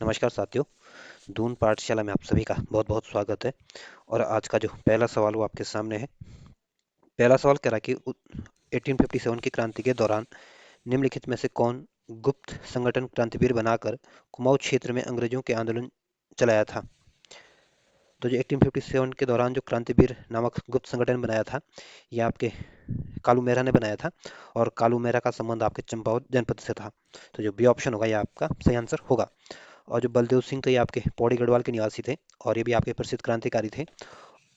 नमस्कार साथियों, दून पाठशाला में आप सभी का बहुत बहुत स्वागत है। और आज का जो पहला सवाल वो आपके सामने है। पहला सवाल कह रहा है कि 1857 की क्रांति के दौरान निम्नलिखित में से कौन गुप्त संगठन क्रांतिवीर बनाकर कुमाऊं क्षेत्र में अंग्रेजों के आंदोलन चलाया था। तो जो 1857 के दौरान जो क्रांतिवीर नामक गुप्त संगठन बनाया था, ये आपके कालू मेहरा ने बनाया था। और कालू मेहरा का संबंध आपके चंपावत जनपद से था। तो जो बी ऑप्शन होगा ये आपका सही आंसर होगा। और जो बलदेव सिंह तो ये आपके पौड़ी गढ़वाल के निवासी थे और ये भी आपके प्रसिद्ध क्रांतिकारी थे।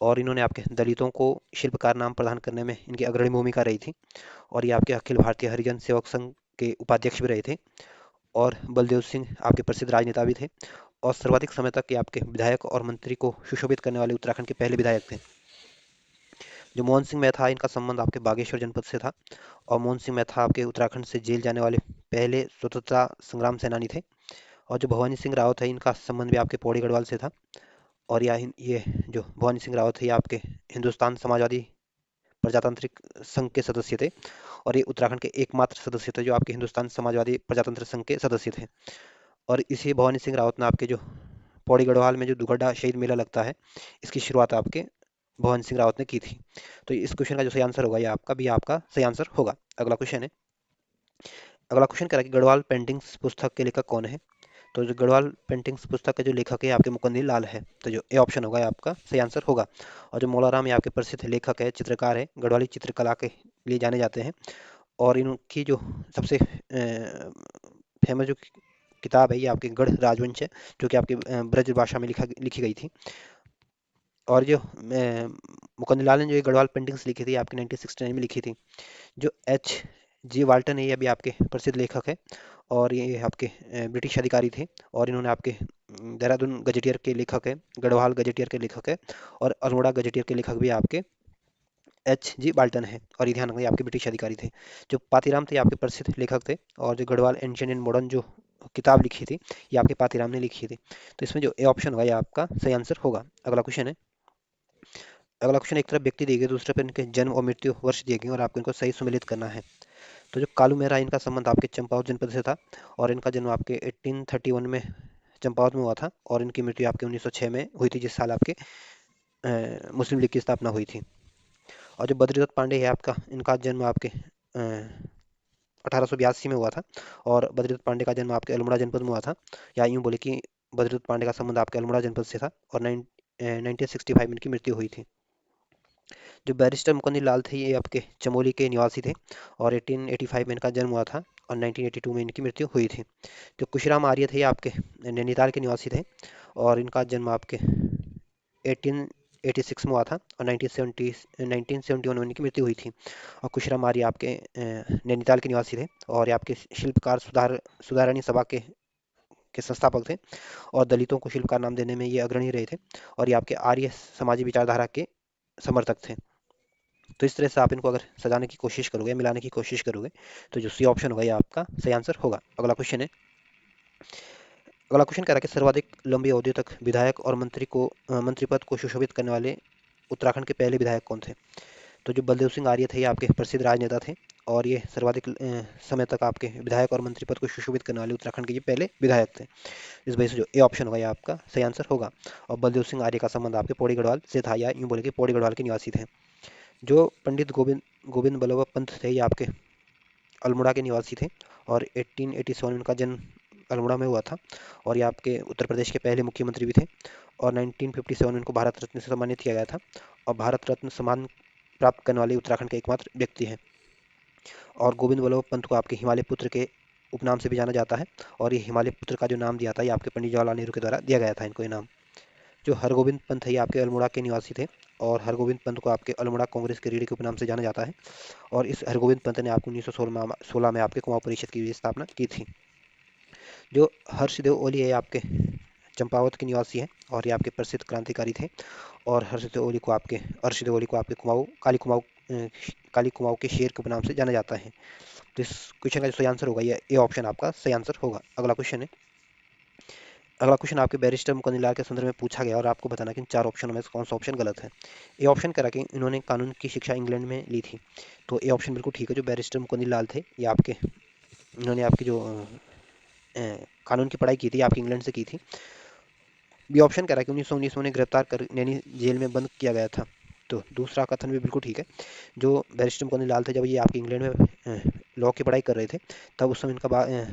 और इन्होंने आपके दलितों को शिल्पकार नाम प्रदान करने में इनकी अग्रणी भूमिका रही थी। और ये आपके अखिल भारतीय हरिजन सेवक संघ के उपाध्यक्ष भी रहे थे। और बलदेव सिंह आपके प्रसिद्ध राजनेता भी थे। और सर्वाधिक समय तक ये आपके विधायक और मंत्री को सुशोभित करने वाले उत्तराखंड के पहले विधायक थे। जो मोहन सिंह मेहता इनका संबंध आपके बागेश्वर जनपद से था। और मोहन सिंह मेहता आपके उत्तराखंड से जेल जाने वाले पहले स्वतंत्रता संग्राम सेनानी थे। और जो भवानी सिंह रावत है इनका संबंध भी आपके पौड़ी गढ़वाल से था। और ये जो भवानी सिंह रावत है ये आपके हिंदुस्तान समाजवादी प्रजातांत्रिक संघ के सदस्य थे। और ये उत्तराखंड के एकमात्र सदस्य थे जो आपके हिंदुस्तान समाजवादी प्रजातंत्र संघ के सदस्य थे। और इसी भवानी सिंह रावत ने आपके जो पौड़ी गढ़वाल में जो दुगड्डा शहीद मेला लगता है, इसकी शुरुआत आपके भवानी सिंह रावत ने की थी। तो इस क्वेश्चन का जो सही आंसर होगा ये आपका भी आपका सही आंसर होगा। अगला क्वेश्चन है। अगला क्वेश्चन कह रहा है कि गढ़वाल पेंटिंग्स पुस्तक के लेखक कौन है। तो जो गढ़वाल पेंटिंग्स पुस्तक के जो लेखक है आपके मुकुंदी लाल है। तो जो ए ऑप्शन होगा ये आपका सही आंसर होगा। और जो मौलाराम ये आपके प्रसिद्ध लेखक है, चित्रकार है, गढ़वाली चित्रकला के लिए जाने जाते हैं। और इनकी जो सबसे फेमस जो किताब है ये आपकी गढ़ राजवंश है, जो कि आपकी ब्रज भाषा में लिखी गई थी। और जो मुकुंद लाल ने जो ये गढ़वाल पेंटिंग्स लिखी थी आपकी 1969 में लिखी थी। जो एच जी वाल्टन है ये भी आपके प्रसिद्ध लेखक है। और ये आपके ब्रिटिश अधिकारी थे। और इन्होंने आपके देहरादून गजेटियर के लेखक है, गढ़वाल गजेटियर के लेखक है। और अल्मोड़ा गजेटियर के लेखक भी आपके एच जी बाल्टन है। और ये ध्यान रखना ये आपके ब्रिटिश अधिकारी थे। जो पातीराम थे ये आपके प्रसिद्ध लेखक थे। और जो गढ़वाल एंशियंट एंड मॉडर्न जो किताब लिखी थी ये आपके पातीराम ने लिखी थी। तो इसमें जो ए ऑप्शन होगा ये आपका सही आंसर होगा। अगला क्वेश्चन है। अगला क्वेश्चन एक तरफ व्यक्ति दिए गए, दूसरे पर इनके जन्म और मृत्यु वर्ष दिए गए और आपको इनको सही सुमेलित करना है। तो जो कालू मेहरा इनका संबंध आपके चंपावत जनपद से था। और इनका जन्म आपके 1831 में चंपावत में हुआ था। और इनकी मृत्यु आपके 1906 में हुई थी, जिस साल आपके मुस्लिम लीग की स्थापना हुई थी। और जो बद्रीदत्त पांडे है आपका, इनका जन्म आपके 1882 में हुआ था। और बद्रीदत्त पांडे का जन्म आपके अल्मोड़ा जनपद में हुआ था। या यूँ बोले कि बद्रीदत्त पांडे का संबंध आपके अल्मोड़ा जनपद से था। और 1965 में इनकी मृत्यु हुई थी। जो बैरिस्टर मुकुंदी लाल थे ये आपके चमोली के निवासी थे। और 1885 में इनका जन्म हुआ था। और 1982 में इनकी मृत्यु हुई थी। जो कुशीराम आर्य थे ये आपके नैनीताल के निवासी थे। और इनका जन्म आपके 1886 में हुआ था। और 1971 में इनकी मृत्यु हुई थी। और कुशीराम आर्य आपके नैनीताल के निवासी थे। और ये आपके शिल्पकार सुधारणी सभा के संस्थापक थे। और दलितों को शिल्पकार नाम देने में ये अग्रणी रहे थे। और ये आपके आर्य समाजी विचारधारा के समर्थक थे। तो इस तरह से आप इनको अगर सजाने की कोशिश करोगे, मिलाने की कोशिश करोगे, तो जो सी ऑप्शन होगा ये आपका सही आंसर होगा। अगला क्वेश्चन है। अगला क्वेश्चन कह रहा है कि सर्वाधिक लंबी अवधि तक विधायक और मंत्री पद को सुशोभित करने वाले उत्तराखंड के पहले विधायक कौन थे। तो जो बलदेव सिंह आर्य थे ये आपके प्रसिद्ध राजनेता थे। और ये सर्वाधिक समय तक आपके विधायक और मंत्री पद को सुशोभित करने वाले उत्तराखंड के ये पहले विधायक थे। इस वजह से जो ए ऑप्शन होगा ये आपका सही आंसर होगा। और बलदेव सिंह आर्य का संबंध आपके पौड़ी गढ़वाल से था, या यूँ बोले कि पौड़ी गढ़वाल के निवासी थे। जो पंडित गोविंद गोविंद बल्लभ पंत थे ये आपके अल्मोड़ा के निवासी थे। और 1887 में उनका जन्म अल्मोड़ा में हुआ था। और ये आपके उत्तर प्रदेश के पहले मुख्यमंत्री भी थे। और 1957 में इनको भारत रत्न से सम्मानित किया गया था। और भारत रत्न सम्मान प्राप्त करने वाले उत्तराखंड के एकमात्र व्यक्ति हैं। और गोविंद बल्लभ पंत को आपके हिमालय पुत्र के उपनाम से भी जाना जाता है। और ये हिमालय पुत्र का जो नाम दिया था ये आपके पंडित जवाहरलाल नेहरू के द्वारा दिया गया था इनको ये नाम। जो हरगोविंद पंत है ये आपके अल्मोड़ा के निवासी थे। और हरगोविंद पंत को आपके अल्मोड़ा कांग्रेस के रीढ़ के उपनाम से जाना जाता है। और इस हरगोविंद पंत ने आपको 1916 में आपके कुमाऊं परिषद की भी स्थापना की थी। जो हर्षदेव ओली है आपके चंपावत के निवासी हैं। और ये आपके प्रसिद्ध क्रांतिकारी थे। और हर्षदेव ओली को आपके काली कुमाऊं के शेर के उपनाम से जाना जाता है। तो इस क्वेश्चन का जो सही आंसर होगा ये ए ऑप्शन आपका सही आंसर होगा। अगला क्वेश्चन है। अगला क्वेश्चन आपके बैरिस्टर मुकुंद लाल के संदर्भ में पूछा गया और आपको बताना कि इन चार ऑप्शनों में से कौन सा ऑप्शन गलत है। ए ऑप्शन कह रहा कि इन्होंने कानून की शिक्षा इंग्लैंड में ली थी। तो ए ऑप्शन बिल्कुल ठीक है। जो बैरिस्टर मुकुंद लाल थे ये आपके इन्होंने आपकी जो कानून की पढ़ाई की थी, आपकी इंग्लैंड से की थी। बी ऑप्शन कह रहा है कि 1919 में उन्हें गिरफ्तार कर नैनी जेल में बंद किया गया था। तो दूसरा कथन भी बिल्कुल ठीक है। जो बैरिस्टर मुकुंद लाल थे, जब ये आपके इंग्लैंड में लॉ की पढ़ाई कर रहे थे, तब उस समय इनका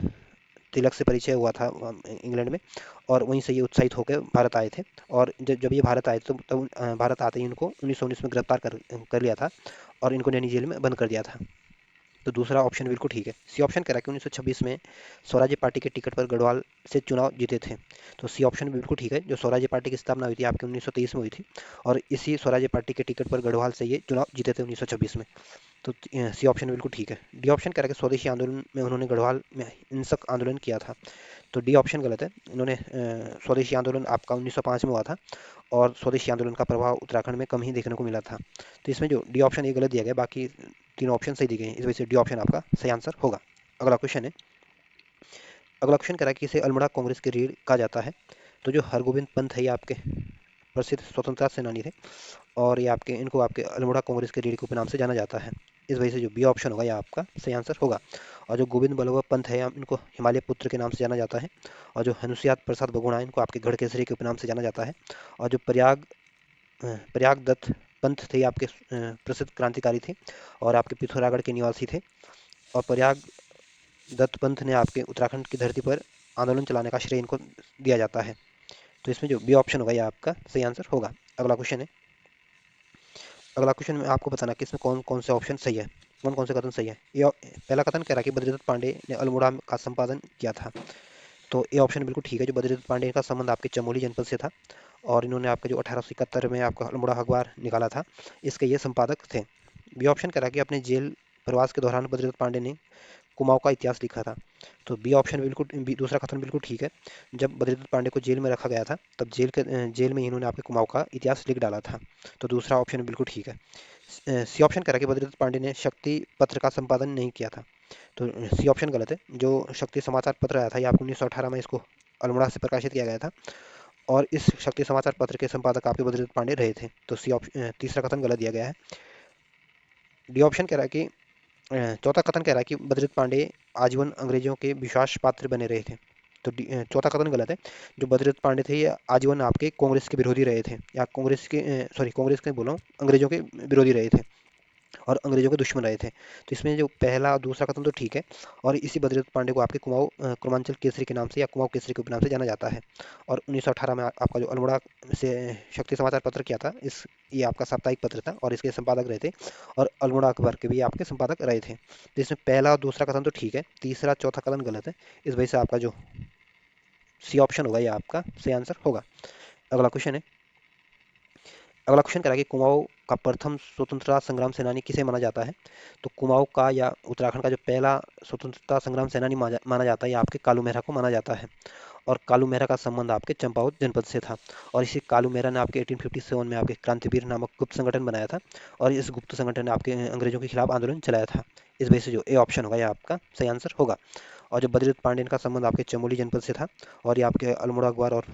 तिलक से परिचय हुआ था इंग्लैंड में, और वहीं से ये उत्साहित होकर भारत आए थे। और जब जब ये भारत आए तो तब भारत आते ही इनको 1919 में गिरफ्तार कर लिया था और इनको नैनी जेल में बंद कर दिया था। तो दूसरा ऑप्शन बिल्कुल ठीक है। सी ऑप्शन कह रहा है कि 1926 में स्वराज्य पार्टी के टिकट पर गढ़वाल से चुनाव जीते थे। तो सी ऑप्शन बिल्कुल ठीक है। जो स्वराज्य पार्टी की स्थापना हुई थी आपके 1923 में हुई थी, और इसी स्वराज्य पार्टी के टिकट पर गढ़वाल से ये चुनाव जीते थे 1926 में। तो सी ऑप्शन बिल्कुल ठीक है। डी ऑप्शन कह रहा है कि स्वदेशी आंदोलन में उन्होंने गढ़वाल में हिंसक आंदोलन किया था। तो डी ऑप्शन गलत है। इन्होंने स्वदेशी आंदोलन आपका 1905 में हुआ था, और स्वदेशी आंदोलन का प्रभाव उत्तराखंड में कम ही देखने को मिला था। तो इसमें जो डी ऑप्शन ये गलत दिया गया, बाकी तीनों ऑप्शन सही दिए गए हैं, इस वजह से डी ऑप्शन आपका सही आंसर होगा। अगला क्वेश्चन है। अगला क्वेश्चन कह रहा है कि इसे अल्मोड़ा कांग्रेस की रीढ़ कहा जाता है। तो जो हरगोविंद पंत है, ये आपके प्रसिद्ध स्वतंत्रता सेनानी थे, और ये आपके इनको आपके अल्मोड़ा कांग्रेस के रीढ़ के उपनाम से जाना जाता है। इस वजह से जो बी ऑप्शन होगा, ये आपका सही आंसर होगा। और जो गोविंद बल्लभ पंत है, इनको हिमालय पुत्र के नाम से जाना जाता है। और जो हनुसियात प्रसाद बहुगुणा, इनको आपके गढ़ केसरी के उपनाम से जाना जाता है। और जो प्रयाग दत्त पंत थे, आपके प्रसिद्ध क्रांतिकारी थे, और आपके पिथौरागढ़ के निवासी थे। और प्रयाग दत्त पंत ने आपके उत्तराखंड की धरती पर आंदोलन चलाने का श्रेय इनको दिया जाता है। तो इसमें जो बी ऑप्शन होगा, ये आपका सही आंसर होगा। अगला क्वेश्चन है। अगला क्वेश्चन में आपको बताना कि इसमें कौन कौन से ऑप्शन सही है, कौन कौन से कथन सही है। ये पहला कथन कह रहा है कि बद्रीदत्त पांडे ने अल्मोड़ा का संपादन किया था। तो ये ऑप्शन बिल्कुल ठीक है। जो बद्रीदत्त पांडे का संबंध आपके चमोली जनपद से था, और इन्होंने आपका जो 1871 में आपका अल्मोड़ा अखबार निकाला था, इसके ये संपादक थे। बी ऑप्शन कह रहा है कि अपने जेल प्रवास के दौरान बद्रीदत्त पांडे ने कुमाऊं का इतिहास लिखा था। तो बी ऑप्शन बिल्कुल दूसरा कथन बिल्कुल ठीक है। जब बद्रीदत्त पांडे को जेल में रखा गया था, तब जेल में इन्होंने आपके कुमाऊं का इतिहास लिख डाला था। तो दूसरा ऑप्शन बिल्कुल ठीक है। सी ऑप्शन कह रहा है कि बद्रीदत्त पांडे ने शक्ति पत्र का संपादन नहीं किया था। तो सी ऑप्शन गलत है। जो शक्ति समाचार पत्र आया था, ये आपको 1918 में इसको अल्मोड़ा से प्रकाशित किया गया था, और इस शक्ति समाचार पत्र के संपादक आपके बद्रीदत्त पांडे रहे थे। तो सी ऑप्शन तीसरा कथन गलत दिया गया है। डी ऑप्शन कह रहा है कि चौथा कथन कह रहा है कि बद्रीदत्त पांडे आजीवन अंग्रेजों के विश्वास पात्र बने रहे थे। तो चौथा कथन गलत है। जो बद्रीदत्त पांडे थे, ये आजीवन आपके कांग्रेस के विरोधी रहे थे, या कांग्रेस के कांग्रेस के बोला हूँ, अंग्रेजों के विरोधी रहे थे, और अंग्रेजों के दुश्मन रहे थे। तो इसमें जो पहला और दूसरा कथन तो ठीक है। और इसी बद्रीदत्त पांडे को आपके कुमांचल केसरी के नाम से या कुमाऊं केसरी के उपनाम से जाना जाता है। और 1918 में आपका जो अल्मोड़ा से शक्ति समाचार पत्र किया था, इस ये आपका साप्ताहिक पत्र था, और इसके संपादक रहे थे, और अल्मोड़ा अखबार के भी आपके संपादक रहे थे। तो इसमें पहला और दूसरा कथन तो ठीक है, तीसरा चौथा कथन गलत है। इस वजह से आपका जो सी ऑप्शन होगा, ये आपका सही आंसर होगा। अगला क्वेश्चन है। अगला क्वेश्चन करा कि कुमाऊं का प्रथम स्वतंत्रता संग्राम सेनानी किसे माना जाता है। तो कुमाऊं का या उत्तराखंड का जो पहला स्वतंत्रता संग्राम सेनानी माना जाता है, ये आपके कालू मेहरा को माना जाता है। और कालू मेहरा का संबंध आपके चंपावत जनपद से था, और इसी कालू मेहरा ने आपके 1857 में आपके क्रांतिवीर नामक गुप्त संगठन बनाया था, और इस गुप्त संगठन ने आपके अंग्रेजों के खिलाफ आंदोलन चलाया था। इस वजह से जो ए ऑप्शन होगा, ये आपका सही आंसर होगा। और जो बद्रीदत्त पांडेन का संबंध आपके चमोली जनपद से था, और ये आपके अल्मोड़ा अखबार और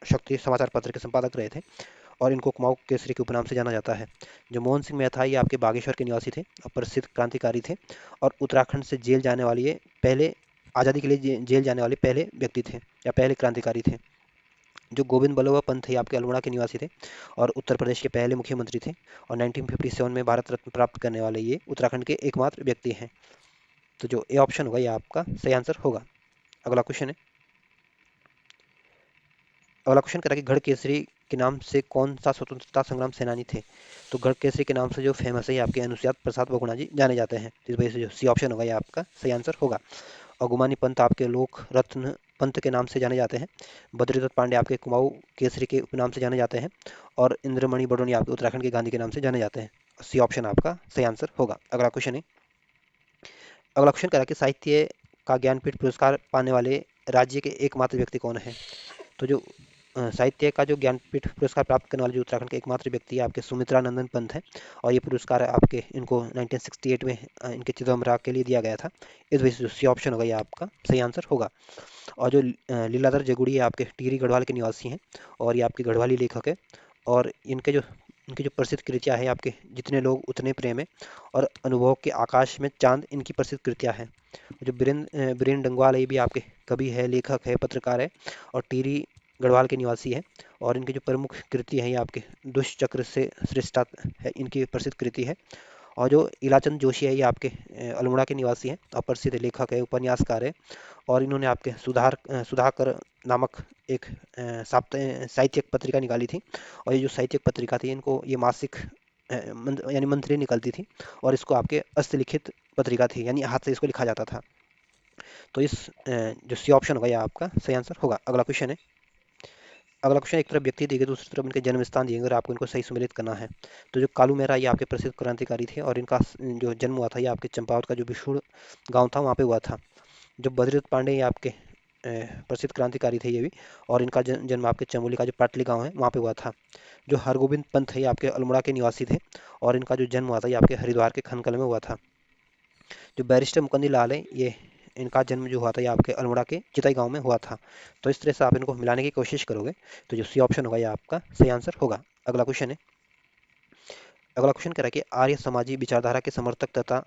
शक्ति समाचार पत्र के संपादक रहे थे, और इनको कुमाऊं केसरी के उपनाम से जाना जाता है। जो मोहन सिंह मेहता, ये आपके बागेश्वर के निवासी थे और प्रसिद्ध क्रांतिकारी थे, और उत्तराखंड से जेल जाने वाले ये पहले आज़ादी के लिए जेल जाने वाले पहले व्यक्ति थे, या पहले क्रांतिकारी थे। जो गोविंद बल्लभ पंत थे, आपके अल्मोड़ा के निवासी थे, और उत्तर प्रदेश के पहले मुख्यमंत्री थे, और 1957 में भारत रत्न प्राप्त करने वाले ये उत्तराखंड के एकमात्र व्यक्ति हैं। तो जो ए ऑप्शन होगा, ये आपका सही आंसर होगा। अगला क्वेश्चन है। अगला क्वेश्चन करा कि गढ़ केसरी के नाम से कौन सा स्वतंत्रता संग्राम सेनानी थे। तो गढ़ केसरी के नाम से जो फेमस है, ये आपके अनुसुयात प्रसाद बहुगुणा जी जाने जाते हैं। इस वजह से जो सी ऑप्शन होगा, ये आपका सही आंसर होगा। और गुमानी पंत आपके लोक रत्न पंत के नाम से जाने जाते हैं। बद्रीदत्त पांडे आपके कुमाऊं केसरी के उपनाम से जाने जाते हैं, और इंद्रमणि बडोनी आपके उत्तराखंड के गांधी के नाम से जाने जाते हैं। सी ऑप्शन आपका सही आंसर होगा। अगला क्वेश्चन है। अगला क्वेश्चन करा कि साहित्य का ज्ञानपीठ पुरस्कार पाने वाले राज्य के एकमात्र व्यक्ति कौन है। तो जो साहित्य का जो ज्ञानपीठ पुरस्कार प्राप्त करने वाले जो उत्तराखंड के एकमात्र व्यक्ति आपके सुमित्रा नंदन पंत हैं, और ये पुरस्कार आपके इनको 1968 में इनके चिदम्बरा के लिए दिया गया था। इस वजह से जो सी ऑप्शन होगा, ये आपका सही आंसर होगा। और जो लीलाधर जगुड़ी है, आपके टिहरी गढ़वाल के निवासी हैं, और ये आपके गढ़वाली लेखक है, और इनके जो इनकी जो प्रसिद्ध कृतियाँ हैं आपके जितने लोग उतने प्रेम है और अनुभव के आकाश में चांद इनकी प्रसिद्ध कृतियाँ हैं। जो बीरेन डंगवाल है ये भी आपके कवि है, लेखक है, पत्रकार है और टिहरी गढ़वाल के निवासी है। और इनकी जो प्रमुख कृति है ये आपके दुष्चक्र से श्रेष्ठा है इनकी प्रसिद्ध कृति है। और जो इलाचंद जोशी है ये आपके अल्मोड़ा के निवासी हैं और प्रसिद्ध लेखक है, उपन्यासकार है। और इन्होंने आपके सुधाकर नामक एक साहित्यिक पत्रिका निकाली थी। और ये जो साहित्यिक पत्रिका थी इनको ये मासिक यानी मंथली निकलती थी। और इसको आपके हस्तलिखित पत्रिका थी यानी हाथ से इसको लिखा जाता था। तो जो सी ऑप्शन होगा ये आपका सही आंसर होगा। अगला क्वेश्चन है। अगला क्वेश्चन, एक तरफ व्यक्ति दिए गए दूसरी तरफ उनके जन्म स्थान दिए गए और आपको इनको सही सम्मिलित करना है। तो जो कालू मेहरा ये आपके प्रसिद्ध क्रांतिकारी थे और इनका जो जन्म हुआ था ये आपके चंपावत का जो विष्णु गांव था वहाँ पे हुआ था। जो बद्रीनाथ पांडे ये आपके प्रसिद्ध क्रांतिकारी थे ये भी। और इनका जन्म आपके चमोली का जो पाटली गांव है वहाँ पे हुआ था। जो हरगोविंद पंत है ये आपके अल्मोड़ा के निवासी थे। और इनका जो जन्म हुआ था ये आपके हरिद्वार के खनकल में हुआ था। जो बैरिस्टर मुकंदी लाल है ये इनका जन्म जो हुआ था ये आपके अल्मोड़ा के चिताई गांव में हुआ था। तो इस तरह से आप इनको मिलाने की कोशिश करोगे तो जो सी ऑप्शन होगा ये आपका सही आंसर होगा। अगला क्वेश्चन है। अगला क्वेश्चन कह रहा है कि आर्य समाजी विचारधारा के समर्थक तथा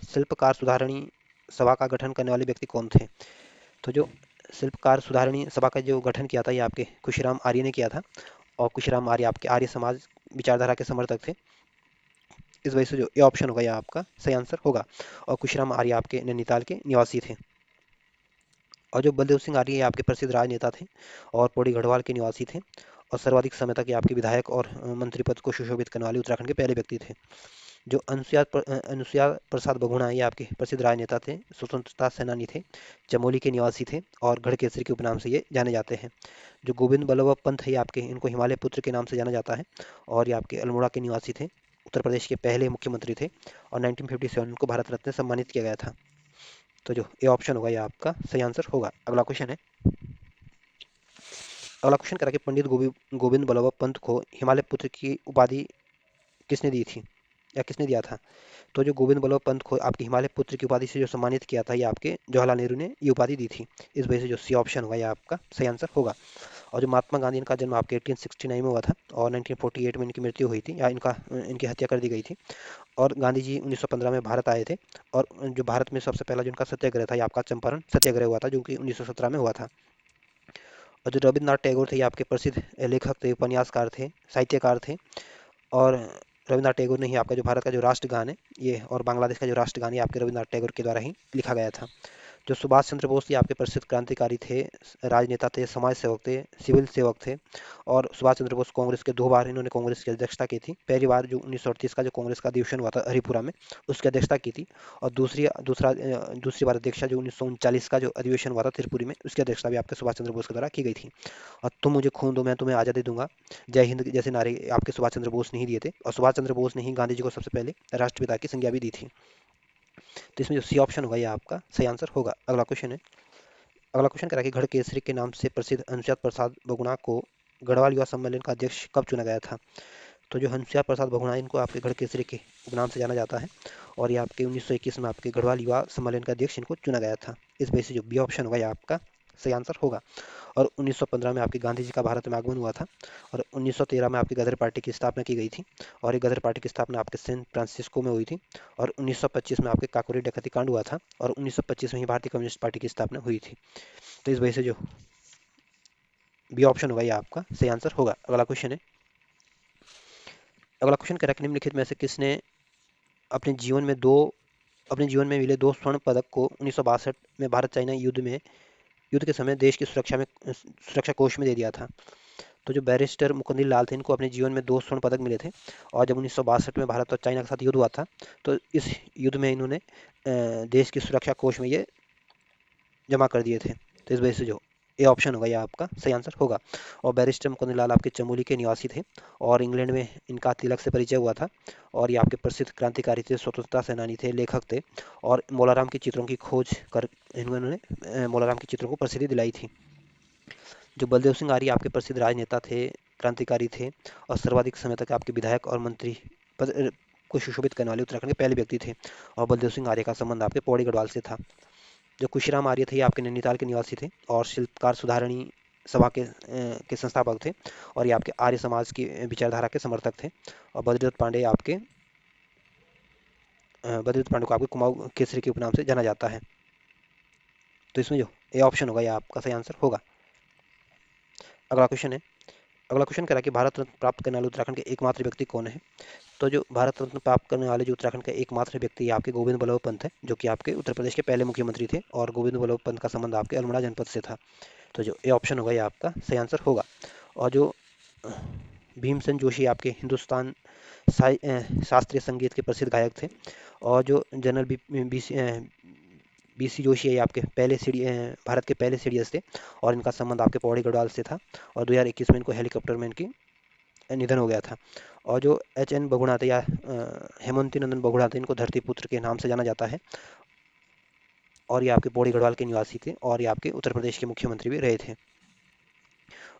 शिल्पकार सुधारणी सभा का गठन करने वाले व्यक्ति कौन थे। तो जो शिल्पकार सुधारणी सभा का जो गठन किया था ये आपके खुशीराम आर्य ने किया था। और खुशीराम आर्य आपके आर्य समाज विचारधारा के समर्थक थे। इस वजह से जो ये ऑप्शन होगा ये आपका सही आंसर होगा। और खुशीराम आर्य आपके नैनीताल के निवासी थे। और जो बलदेव सिंह आर्य ये आपके प्रसिद्ध राजनेता थे और पौड़ी गढ़वाल के निवासी थे। और सर्वाधिक समय तक ये आपके विधायक और मंत्री पद को सुशोभित करने वाले उत्तराखंड के पहले व्यक्ति थे। जो अनुसुया प्रसाद बहुगुणा ये आपके प्रसिद्ध राजनेता थे, स्वतंत्रता सेनानी थे, चमोली के निवासी थे और गढ़केसरी के उपनाम से ये जाने जाते हैं। जो गोविंद बल्लभ पंत है ये आपके इनको हिमालय पुत्र के नाम से जाना जाता है। और ये आपके अल्मोड़ा के निवासी थे, उत्तर प्रदेश के पहले मुख्यमंत्री थे। और 1957 इनको भारत रत्न से सम्मानित किया गया था। तो जो ये ऑप्शन होगा ये आपका सही आंसर होगा। अगला क्वेश्चन है। अगला क्वेश्चन करा कि पंडित गोविंद बल्लभ पंत को हिमालय पुत्र की उपाधि किसने दी थी या किसने दिया था। तो जो गोविंद बल्लभ पंत को आपके हिमालय पुत्र की उपाधि से जो सम्मानित किया था ये आपके जवाहरलाल नेहरू ने ये उपाधि दी थी। इस वजह से जो सी ऑप्शन होगा ये आपका सही आंसर होगा। और जो महात्मा गांधी इनका जन्म आपके 1869 में हुआ था और 1948 में इनकी मृत्यु हुई थी या इनकी हत्या कर दी गई थी। और गांधी जी 1915 में भारत आए थे। और जो भारत में सबसे पहला जो उनका सत्याग्रह था ये आपका चंपारण सत्याग्रह हुआ था जो कि 1917 में हुआ था। और जो रविन्द्रनाथ टैगोर थे ये आपके प्रसिद्ध लेखक थे, उपन्यासकार थे, साहित्यकार थे। और रविन्द्रनाथ टैगोर ने ही आपका जो भारत का जो राष्ट्रगान है ये और बांग्लादेश का जो राष्ट्रगान है आपके रविन्द्रनाथ टैगोर के द्वारा ही लिखा गया था। जो सुभाष चंद्र बोस ये आपके प्रसिद्ध क्रांतिकारी थे, राजनेता थे, समाज सेवक थे, सिविल सेवक थे। और सुभाष चंद्र बोस कांग्रेस के 2 बार इन्होंने कांग्रेस की अध्यक्षता की थी। पहली बार जो 1938 का जो कांग्रेस का अधिवेशन हुआ था हरिपुरा में उसकी अध्यक्षता की थी। और दूसरी बार अध्यक्षता जो 1939 का जो अधिवेशन हुआ था त्रिपुरी में उसकी अध्यक्षता भी आपके सुभाष चंद्र बोस के द्वारा की गई थी। और तुम मुझे खून दो मैं तुम्हें आज़ादी दूंगा, जय हिंद जैसे नारे आपके सुभाष चंद्र बोस ने ही दिए थे। और सुभाष चंद्र बोस ने ही गांधी जी को सबसे पहले राष्ट्रपिता की संज्ञा भी दी थी। तो इसमें जो सी ऑप्शन होगा ये आपका सही आंसर होगा। अगला क्वेश्चन है। अगला क्वेश्चन करा कि गढ़ केसरी के नाम से प्रसिद्ध हंसराज प्रसाद बहुगुणा को गढ़वाल युवा सम्मेलन का अध्यक्ष कब चुना गया था। तो जो हंसराज प्रसाद बहुगुणा इनको आपके गढ़ केसरी के उपनाम से जाना जाता है। और ये आपके 1921 में आपके गढ़वाल युवा सम्मेलन का अध्यक्ष इनको चुना गया था। इस वजह से जो बी ऑप्शन होगा ये आपका सही आंसर होगा। और 1915 में आपके गांधी जी का भारत में आगमन हुआ था। और 1913 में आपकी गदर पार्टी की स्थापना की गई थी। और ये गदर पार्टी की स्थापना आपके सैन फ्रांसिस्को में हुई थी। और 1925 में आपके काकोरी डकैती कांड हुआ था। और 1925 में ही भारतीय कम्युनिस्ट पार्टी की स्थापना हुई थी। तो इस वजह से जो बी ऑप्शन होगा ये आपका सही आंसर होगा। अगला क्वेश्चन है। अगला क्वेश्चन कह रहा है कि निम्नलिखित में से किसने अपने जीवन में दो अपने जीवन में मिले 2 स्वर्ण पदक को 1962 में भारत चाइना युद्ध के समय देश की सुरक्षा कोष में दे दिया था। तो जो बैरिस्टर मुकुंदी लाल थे इनको अपने जीवन में 2 स्वर्ण पदक मिले थे। और जब 1962 में भारत और चाइना के साथ युद्ध हुआ था तो इस युद्ध में इन्होंने देश की सुरक्षा कोष में ये जमा कर दिए थे। तो इस वजह से जो ए ऑप्शन होगा ये आपका सही आंसर होगा। और बैरिस्टर मुकुंद लाल आपके चमोली के निवासी थे। और इंग्लैंड में इनका तिलक से परिचय हुआ था। और ये आपके प्रसिद्ध क्रांतिकारी थे, स्वतंत्रता सेनानी थे, लेखक थे। और मोलाराम के चित्रों की खोज कर इन्होंने मोलाराम के चित्रों को प्रसिद्धि दिलाई थी। जो बलदेव सिंह आर्य आपके प्रसिद्ध राजनेता थे, क्रांतिकारी थे। और सर्वाधिक समय तक आपके विधायक और मंत्री पद को सुशोभित करने वाले उत्तराखंड के पहले व्यक्ति थे। और बलदेव सिंह आर्य का संबंध आपके पौड़ी गढ़वाल से था। जो खुशीराम आर्य थे ये आपके नैनीताल के निवासी थे और शिल्पकार सुधारणी सभा के संस्थापक थे और ये आपके आर्य समाज की विचारधारा के समर्थक थे। और बद्रीदत्त पांडे को आपके कुमाऊं केसरी के उपनाम से जाना जाता है। तो इसमें जो ए ऑप्शन होगा, ये आपका सही आंसर होगा। अगला क्वेश्चन है, अगला क्वेश्चन कह रहा है कि भारत रत्न प्राप्त करने वाले उत्तराखंड के एकमात्र व्यक्ति कौन है। तो जो भारत रत्न प्राप्त करने वाले जो उत्तराखंड के एकमात्र व्यक्ति ये आपके गोविंद बल्लभ पंत है, जो कि आपके उत्तर प्रदेश के पहले मुख्यमंत्री थे। और गोविंद बल्लभ पंत का संबंध आपके अल्मोड़ा जनपद से था। तो जो ए ऑप्शन होगा, ये आपका सही आंसर होगा। और जो भीमसेन जोशी आपके हिंदुस्तान शास्त्रीय संगीत के प्रसिद्ध गायक थे। और जो जनरल बीसी जोशी है, ये आपके पहले भारत के पहले सीडीएस थे। और इनका संबंध आपके पौड़ी गढ़वाल से था। और 2021 में इनको हेलीकॉप्टर में इनकी निधन हो गया था। और जो एच.एन. बघुणा थे, या हेमंती नंदन बघुणा थे, इनको धरतीपुत्र के नाम से जाना जाता है। और ये आपके पौड़ी गढ़वाल के निवासी थे और ये आपके उत्तर प्रदेश के मुख्यमंत्री भी रहे थे।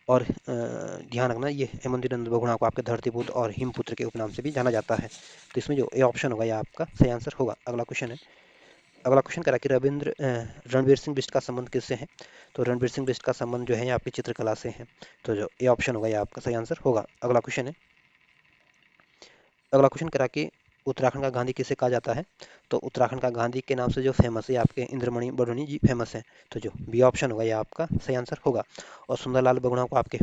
और ध्यान रखना, ये हेमंती नंदन बघुणा को आपके धरतीपुत्र और हिमपुत्र के उपनाम से भी जाना जाता है। तो इसमें जो ए ऑप्शन होगा, ये आपका सही आंसर होगा। अगला क्वेश्चन है, अगला क्वेश्चन करा कि रणवीर सिंह बिष्ट का संबंध किससे है। तो रणवीर सिंह बिष्ट का संबंध जो है, ये आपकी चित्रकला से है। तो जो ए ऑप्शन होगा, ये आपका सही आंसर होगा। अगला क्वेश्चन है, अगला क्वेश्चन करा कि उत्तराखंड का गांधी किसे कहा जाता है। तो उत्तराखंड का गांधी के नाम से जो फेमस है, आपके इंद्रमणि बडोनी जी फेमस है। तो जो बी ऑप्शन होगा, ये आपका सही आंसर होगा। और सुंदरलाल बगुणा को आपके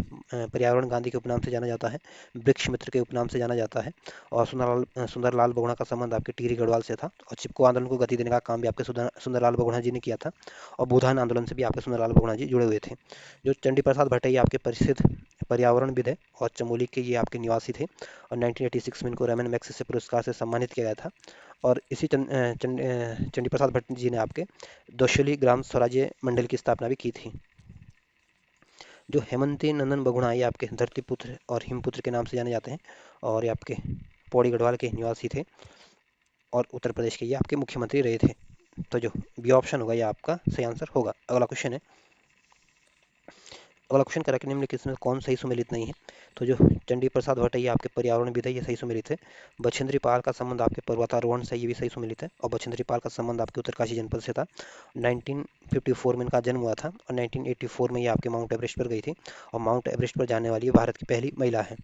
पर्यावरण गांधी के उपनाम से जाना जाता है, वृक्ष मित्र के उपनाम से जाना जाता है। और सुंदरलाल बगुणा का संबंध आपके टिहरी गढ़वाल से था। और चिपको आंदोलन को गति देने का काम भी आपके सुंदरलाल बगुणा जी ने किया था। और भूदान आंदोलन से भी आपके सुंदरलाल बगुणा जी जुड़े हुए थे। जो चंडी प्रसाद भट्टैया आपके प्रसिद्ध पर्यावरणविद है और चमोली के ये आपके निवासी थे। और 1986 में इनको रमन मैग्सेसे पुरस्कार से सम्मानित किया गया था। और इसी चंडी प्रसाद भट्ट जी ने आपके दोशली ग्राम स्वराज्य मंडल की स्थापना भी की थी। जो हेमंती नंदन बघुणा, ये आपके धरतीपुत्र और हिमपुत्र के नाम से जाने जाते हैं। और ये आपके पौड़ी गढ़वाल के निवासी थे और उत्तर प्रदेश के ये आपके मुख्यमंत्री रहे थे। तो जो बी ऑप्शन होगा, ये आपका सही आंसर होगा। अगला क्वेश्चन है, अगला क्वेश्चन करा कि निम्नलिखित में कौन सही सुमेलित नहीं है। तो जो चंडी प्रसाद भट्टैया आपके पर्यावरणविद है, ये सही सुमेलित है। बछेंद्री पाल का संबंध आपके पर्वतारोहण से, ये भी सही सुमेलित है। और बछेंद्री पाल का संबंध आपके उत्तरकाशी जनपद से था। 1954 में इनका जन्म हुआ था और 1984 में ये आपके माउंट एवरेस्ट पर गई थी। और माउंट एवरेस्ट पर जाने वाली ये भारत की पहली महिला है।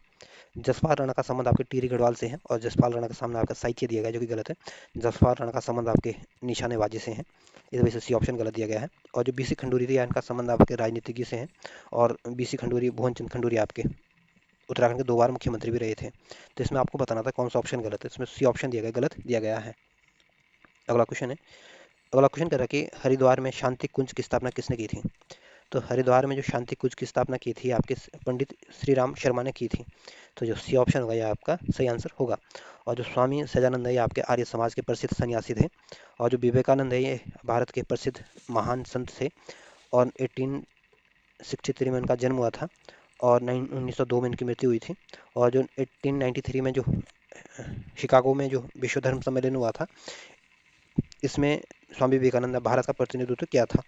जसपाल राणा का संबंध आपके टिहरी गढ़वाल से है। और जसपाल राणा का सामने आपका साहित्य दिया गया है, जो कि गलत है। जसपाल राणा का संबंध आपके निशानेबाजी से है, इस वजह से सी ऑप्शन गलत दिया गया है। और जो बीसी खंडूरी थी, इनका संबंध आपके राजनीतिज्ञ से है। और बीसी खंडूरी, भुवन चंद खंडूरी आपके उत्तराखंड के 2 बार मुख्यमंत्री भी रहे थे। तो इसमें आपको बताना था कौन सा ऑप्शन गलत है। इसमें सी ऑप्शन दिया गया, गलत दिया गया है। अगला क्वेश्चन है, अगला क्वेश्चन कह रहा है कि हरिद्वार में शांति कुंज की स्थापना किसने की थी। तो हरिद्वार में जो शांति कुंज की स्थापना की थी, आपके पंडित श्री राम शर्मा ने की थी। तो जो सी ऑप्शन होगा, ये आपका सही आंसर होगा। और जो स्वामी सजानंद है, ये आपके आर्य समाज के प्रसिद्ध सन्यासी थे। और जो विवेकानंद है, ये भारत के प्रसिद्ध महान संत थे। और 1863 में इनका जन्म हुआ था। और 1902 में इनकी मृत्यु हुई थी। और जो 1893 में जो शिकागो में जो विश्व धर्म सम्मेलन हुआ था, इसमें स्वामी विवेकानंद ने भारत का प्रतिनिधित्व किया था।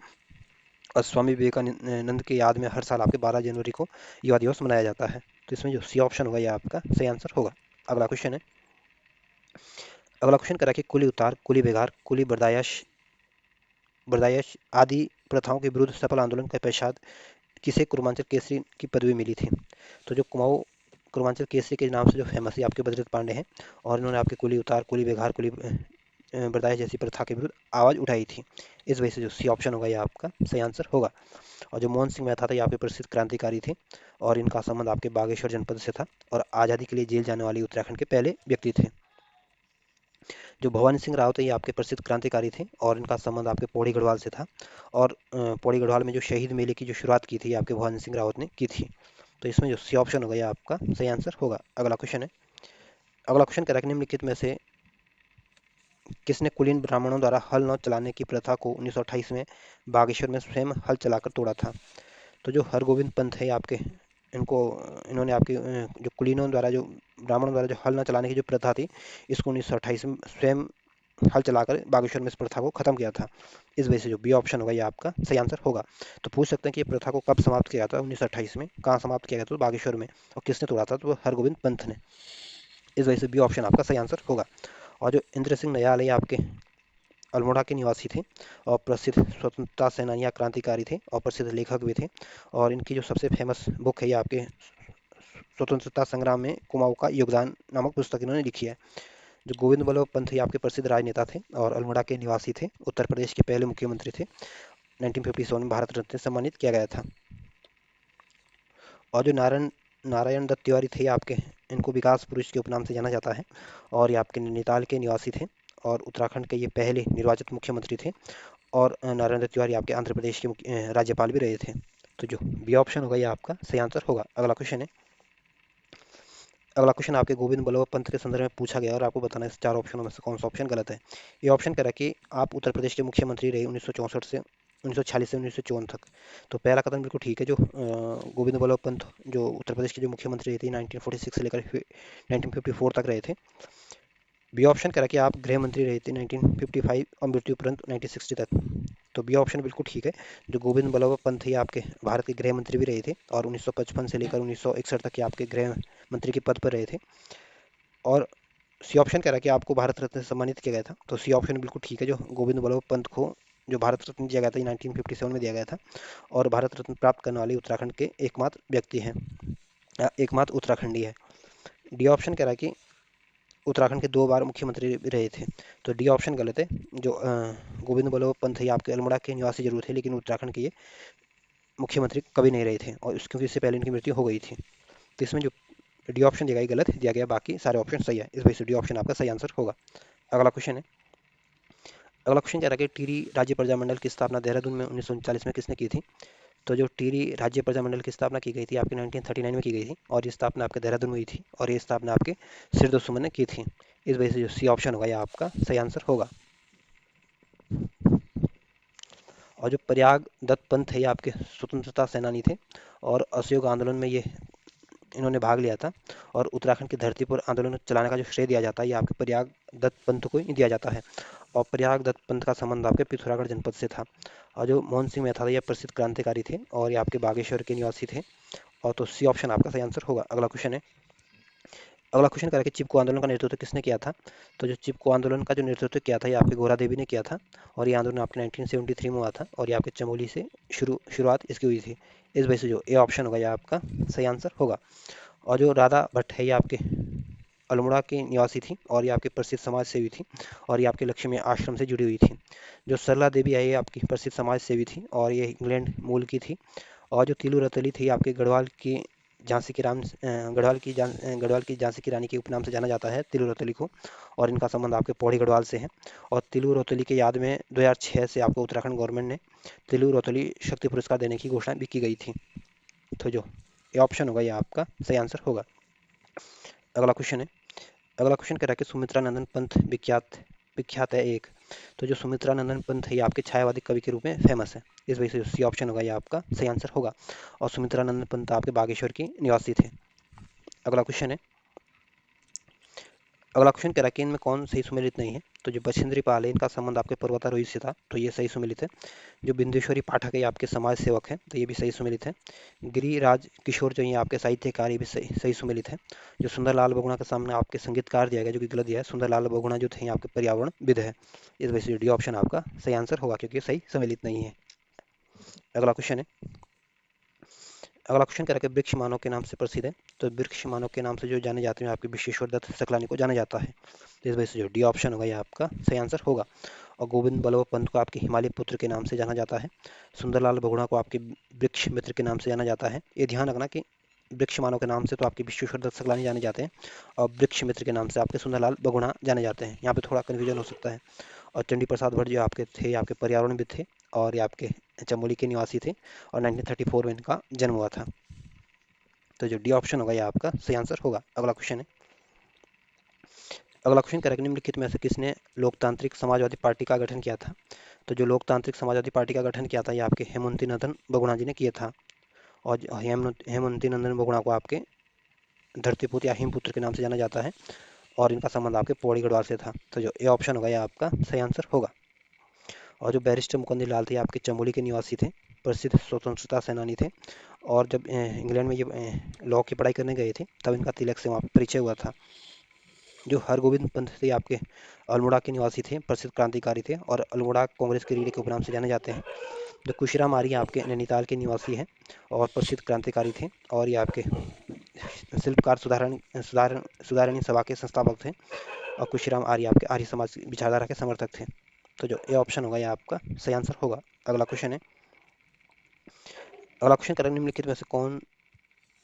और स्वामी विवेकानंद की याद में हर साल आपके 12 जनवरी को युवा दिवस मनाया जाता है। तो इसमें जो सी ऑप्शन होगा, ये आपका सही आंसर होगा। अगला क्वेश्चन है, अगला क्वेश्चन करा कि कुली उतार, कुली बेगार, कुली बर्दायश आदि प्रथाओं के विरुद्ध सफल आंदोलन के पश्चात किसे कुरुमांचल केसरी की पदवी मिली थी। तो जो कुमाऊं कुरुमांचल केसरी के नाम से जो फेमस है, आपके बद्रीदत्त पांडे हैं। और इन्होंने आपके कुली उतार, कुली बेगार, कुली बर्दायश जैसी प्रथा के विरुद्ध आवाज़ उठाई थी। इस वजह से जो सी ऑप्शन होगा, ये आपका सही आंसर होगा। और जो मोहन सिंह मेहता थे, ये आपके प्रसिद्ध क्रांतिकारी थे। और इनका संबंध आपके बागेश्वर जनपद से था। और आज़ादी के लिए जेल जाने वाले उत्तराखंड के पहले व्यक्ति थे। जो भवानी सिंह रावत है, ये आपके प्रसिद्ध क्रांतिकारी थे। और इनका संबंध आपके पौड़ी गढ़वाल से था। और पौड़ी गढ़वाल में जो शहीद मेले की जो शुरुआत की थी, आपके भवानी सिंह रावत ने की थी। तो इसमें जो सी ऑप्शन होगा, ये आपका सही आंसर होगा। अगला क्वेश्चन है, अगला क्वेश्चन कह रहा है कि निम्नलिखित में से किसने कुलीन ब्राह्मणों द्वारा हल न चलाने की प्रथा को 1928 में बागेश्वर में स्वयं हल चलाकर तोड़ा था। तो जो हरगोविंद पंत है आपके, इनको इन्होंने आपके जो कुलीनों द्वारा, जो ब्राह्मणों द्वारा जो हल न चलाने की जो प्रथा थी, इसको 1928 में स्वयं हल चलाकर बागेश्वर में इस प्रथा को खत्म किया था। इस वजह से जो बी ऑप्शन होगा, ये आपका सही आंसर होगा। तो पूछ सकते हैं कि ये प्रथा को कब समाप्त किया गया था, 1928 में। कहाँ समाप्त किया गया था, तो बागेश्वर में। और किसने तोड़ा था, तो वो हरगोविंद पंत ने। इस वजह से बी ऑप्शन आपका सही आंसर होगा। और जो इंद्र सिंह नयाल है, आपके अल्मोड़ा के निवासी थे और प्रसिद्ध स्वतंत्रता सेनानी या क्रांतिकारी थे और प्रसिद्ध लेखक भी थे। और इनकी जो सबसे फेमस बुक है ये आपके स्वतंत्रता संग्राम में कुमाऊं का योगदान नामक पुस्तक इन्होंने लिखी है। जो गोविंद बल्लभ पंत ये आपके प्रसिद्ध राजनेता थे और अल्मोड़ा के निवासी थे, उत्तर प्रदेश के पहले मुख्यमंत्री थे। 1957 में भारत रत्न से सम्मानित किया गया था। और जो नारायण नारायण दत्त तिवारी थे आपके, इनको विकास पुरुष के उपनाम से जाना जाता है और ये आपके नैनीताल के निवासी थे और उत्तराखंड के ये पहले निर्वाचित मुख्यमंत्री थे। और नारायण दत्त तिवारी आपके आंध्र प्रदेश के राज्यपाल भी रहे थे। तो जो बी ऑप्शन होगा ये आपका सही आंसर होगा। अगला क्वेश्चन है, अगला क्वेश्चन आपके गोविंद बल्लभ पंत के संदर्भ में पूछा गया और आपको बताना है इस चार ऑप्शनों में से कौन सा ऑप्शन गलत है। ये ऑप्शन कह रहा है कि आप उत्तर प्रदेश के मुख्यमंत्री रहे 1964 से 1946 से 1954 तक। तो पहला कथन बिल्कुल ठीक है, जो गोविंद बल्लभ पंत जो उत्तर प्रदेश के जो मुख्यमंत्री रहे थे 1946 से लेकर 1954 तक रहे थे। बी ऑप्शन कह रहा है कि आप गृह मंत्री रहे थे 1955 और मृत्यु उपरांत 1960 तक। तो बी ऑप्शन बिल्कुल ठीक है, जो गोविंद बल्लभ पंत ये आपके भारत के गृह मंत्री भी रहे थे और 1955 से लेकर 1961 तक के आपके गृह मंत्री के पद पर रहे थे। और सी ऑप्शन कह रहा है कि आपको भारत रत्न से सम्मानित किया गया था। तो सी ऑप्शन बिल्कुल ठीक है, जो गोविंद बल्लभ पंत को जो भारत रत्न दिया गया था 1957 में दिया गया था और भारत रत्न प्राप्त करने वाले उत्तराखंड के एकमात्र व्यक्ति हैं, एकमात्र उत्तराखंडी है। डी ऑप्शन कह रहा है कि उत्तराखंड के 2 बार मुख्यमंत्री भी रहे थे। तो डी ऑप्शन गलत है, जो गोविंद बल्लभ पंत ये आपके अल्मोड़ा के निवासी जरूर थे लेकिन उत्तराखंड के ये मुख्यमंत्री कभी नहीं रहे थे और क्योंकि इससे पहले इनकी मृत्यु हो गई थी। तो इसमें जो डी ऑप्शन दिया गया गलत दिया गया, बाकी सारे ऑप्शन सही है, इस वजह से डी ऑप्शन आपका सही आंसर होगा। अगला क्वेश्चन है, अगला क्वेश्चन कह रहा है कि टिहरी राज्य प्रजामंडल की स्थापना देहरादून में 1939 में किसने की थी। तो जो टिहरी राज्य प्रजामंडल की स्थापना की गई थी आपकी 1939 में की गई थी और ये स्थापना आपके देहरादून में हुई थी और ये स्थापना आपके सिरदो सुमन ने की थी। इस वजह से जो सी ऑप्शन होगा यह आपका सही आंसर होगा। और जो प्रयाग दत्त पंत है ये आपके स्वतंत्रता सेनानी थे और असहयोग आंदोलन में ये इन्होंने भाग लिया था और उत्तराखंड की धरती पर आंदोलन चलाने का जो श्रेय दिया जाता है ये आपके प्रयाग दत्त पंत को ही दिया जाता है। और प्रयाग दत्त पंत का संबंध आपके पिथौरागढ़ जनपद से था। और जो मोहन सिंह मेहता ये प्रसिद्ध क्रांतिकारी थे और ये आपके बागेश्वर के निवासी थे। और तो सी ऑप्शन आपका सही आंसर होगा। अगला क्वेश्चन है, अगला क्वेश्चन करें कि चिपको आंदोलन का नेतृत्व किसने किया था। तो जो चिपको आंदोलन का जो नेतृत्व किया था ये आपके गोरा देवी ने किया था और ये आंदोलन आपके 1973 में हुआ था और ये आपके चमोली से शुरुआत इसकी हुई थी। इस वजह से जो ए ऑप्शन होगा यह आपका सही आंसर होगा। और जो राधा भट्ट है ये आपके अल्मोड़ा की निवासी थी और ये आपके प्रसिद्ध समाज सेवी थी और ये आपके लक्ष्मी आश्रम से जुड़ी हुई थी। जो सरला देवी है ये आपकी प्रसिद्ध समाज सेवी थी और ये इंग्लैंड मूल की थी। और जो तिलू रतली थी आपके गढ़वाल की झांसी की गढ़वाल की झांसी की रानी के उपनाम से जाना जाता है तिलू रतली को और इनका संबंध आपके पौड़ी गढ़वाल से है। और तिलू रतली के याद में 2006 से आपको उत्तराखंड गवर्नमेंट ने तिलू रतली शक्ति पुरस्कार देने की घोषणा भी की गई थी। तो जो ये ऑप्शन होगा ये आपका सही आंसर होगा। अगला क्वेश्चन है, अगला क्वेश्चन कह रहा है कि सुमित्रा नंदन पंत विख्यात विख्यात है एक। तो जो सुमित्रा नंदन पंत है ये आपके छायावादी कवि के रूप में फेमस है। इस वजह से सी ऑप्शन होगा ये आपका सही आंसर होगा। और सुमित्रा नंदन पंत आपके बागेश्वर की निवासी थे। अगला क्वेश्चन है, अगला क्वेश्चन कह रहा है कि इनमें कौन सही सुमेलित नहीं है। तो जो बछेंद्री पाल है इनका संबंध आपके पर्वतारोही से था तो ये सही सुमेलित है। जो बिंदेश्वरी पाठक है ये आपके समाज सेवक हैं तो ये भी सही सुमेलित है। गिरिराज किशोर जो ये आपके साहित्यकार ये भी सही सही सुमेलित है। जो सुंदरलाल बहुगुणा के सामने आपके संगीतकार दिया गया जो कि गलत दिया है, सुंदरलाल बहुगुणा जो थे आपके पर्यावरणविद है। इस वजह से डी ऑप्शन आपका सही आंसर होगा क्योंकि सही सम्मिलित नहीं है। अगला क्वेश्चन है, अगला क्वेश्चन कह रहा है कि वृक्ष मानव के नाम से प्रसिद्ध है। तो वृक्ष मानव के नाम से जो जाने जाते हैं आपके विश्वेश्वर दत्त सकलानी को जाना जाता है। तो इस वजह से जो डी ऑप्शन होगा ये आपका सही आंसर होगा। और गोविंद बल्लभ पंत को आपके हिमालय पुत्र के नाम से जाना जाता है। सुंदरलाल बहुगुणा को आपके वृक्ष मित्र के नाम से जाना जाता है। ये ध्यान रखना कि वृक्ष मानव के नाम से तो आपके विश्वेश्वर दत्त सकलानी जाने जाते हैं और वृक्ष मित्र के नाम से आपके सुंदरलाल बहुगुणा जाने जाते हैं। यहाँ पे थोड़ा कन्फ्यूजन हो सकता है। और चंडी प्रसाद भट्ट जो आपके थे आपके पर्यावरणविद थे और ये आपके चमोली के निवासी थे और 1934 में इनका जन्म हुआ था। तो जो डी ऑप्शन होगा ये आपका सही आंसर होगा। अगला क्वेश्चन है, अगला क्वेश्चन करेक्ट निम्नलिखित में से किसने लोकतांत्रिक समाजवादी पार्टी का गठन किया था। तो जो लोकतांत्रिक समाजवादी पार्टी का गठन किया था ये आपके हेमंती नंदन बहुगुणा जी ने किया था। और हेमंती नंदन बहुगुणा को आपके धरतीपुत्र या हिमपुत्र के नाम से जाना जाता है और इनका संबंध आपके पौड़ी गढ़वाल से था। तो जो ए ऑप्शन होगा ये आपका सही आंसर होगा। और जो बैरिस्टर मुकुंद लाल थे आपके चमोली के निवासी थे, प्रसिद्ध स्वतंत्रता सेनानी थे और जब इंग्लैंड में ये लॉ की पढ़ाई करने गए थे तब इनका तिलक से वहाँ परिचय हुआ था। जो हरगोविंद पंत थे आपके अल्मोड़ा के निवासी थे, प्रसिद्ध क्रांतिकारी थे और अल्मोड़ा कांग्रेस के रीढ़े के उपनाम से जाने जाते हैं। जो खुशीराम आर्य आपके नैनीताल के निवासी हैं और प्रसिद्ध क्रांतिकारी थे और ये आपके शिल्पकार सुधारणी सभा के संस्थापक थे और खुशीराम आर्य आपके आर्य समाज की विचारधारा के समर्थक थे। तो जो ये ऑप्शन होगा ये आपका सही आंसर होगा। अगला क्वेश्चन है, अगला क्वेश्चन करें, निम्नलिखित में से कौन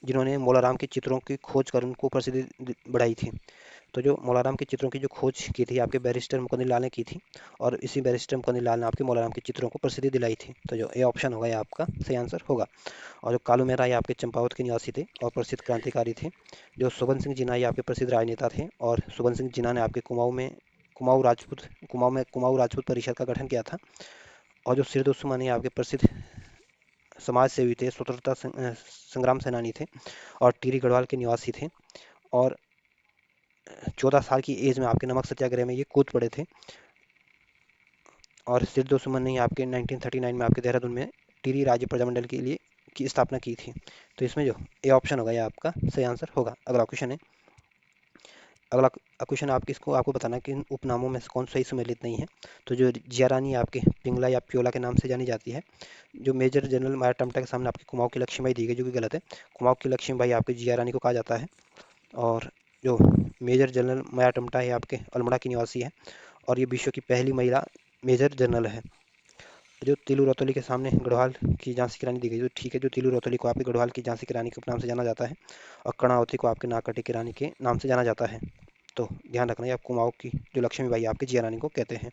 जिन्होंने मोलाराम के चित्रों की खोज कर उनको प्रसिद्धि बढ़ाई थी। तो जो मोलाराम के चित्रों की जो खोज की थी आपके बैरिस्टर मुकुंद लाल ने की थी और इसी बैरिस्टर मुकुंद लाल ने आपके मोलाराम के चित्रों को प्रसिद्धि दिलाई थी। तो जो ये ऑप्शन होगा ये आपका सही आंसर होगा। और जो कालू मेहरा ये आपके चंपावत के निवासी थे और प्रसिद्ध क्रांतिकारी थे। जो सुबन सिंह जीना ये आपके प्रसिद्ध राजनेता थे और सुबन सिंह जीना ने आपके कुमाऊं राजपूत परिषद का गठन किया था। और जो सिरदोसुमा ये आपके प्रसिद्ध समाज सेवी थे, स्वतंत्रता संग्राम सेनानी थे और टिहरी गढ़वाल के निवासी थे और 14 साल की एज में आपके नमक सत्याग्रह में ये कूद पड़े थे। और सिरदोसुमन ने आपके 1939 में आपके देहरादून में टिहरी राज्य प्रजामंडल के लिए की स्थापना की थी। तो इसमें जो ए ऑप्शन होगा ये आपका सही आंसर होगा। अगला क्वेश्चन है, अगला क्वेश्चन आपकी इसको आपको बताना कि इन उपनामों में से कौन सही सुमेलित नहीं है। तो जो जिया रानी आपके पिंगला या प्योला के नाम से जानी जाती है। जो मेजर जनरल माया टमटा के सामने आपकी कुमाऊं की लक्ष्मीबाई दी गई, जो कि गलत है। कुमाऊं की लक्ष्मीबाई आपकी जिया रानी को कहा जाता है और जो मेजर जनरल माया टमटा है आपके अल्मोड़ा की निवासी है और ये विश्व की पहली महिला मेजर जनरल है। जो तिलू रतौली के सामने गढ़वाल की झांसी की रानी दी गई, तो ठीक है, जो तिलू रतौली को आपके गढ़वाल की झांसी की रानी के उपनाम से जाना जाता है और कर्णावती को आपके नागकटी की रानी के नाम से जाना जाता है। तो ध्यान रखना है, आप कुमाऊं की जो लक्ष्मीबाई आपके जिया रानी को कहते हैं।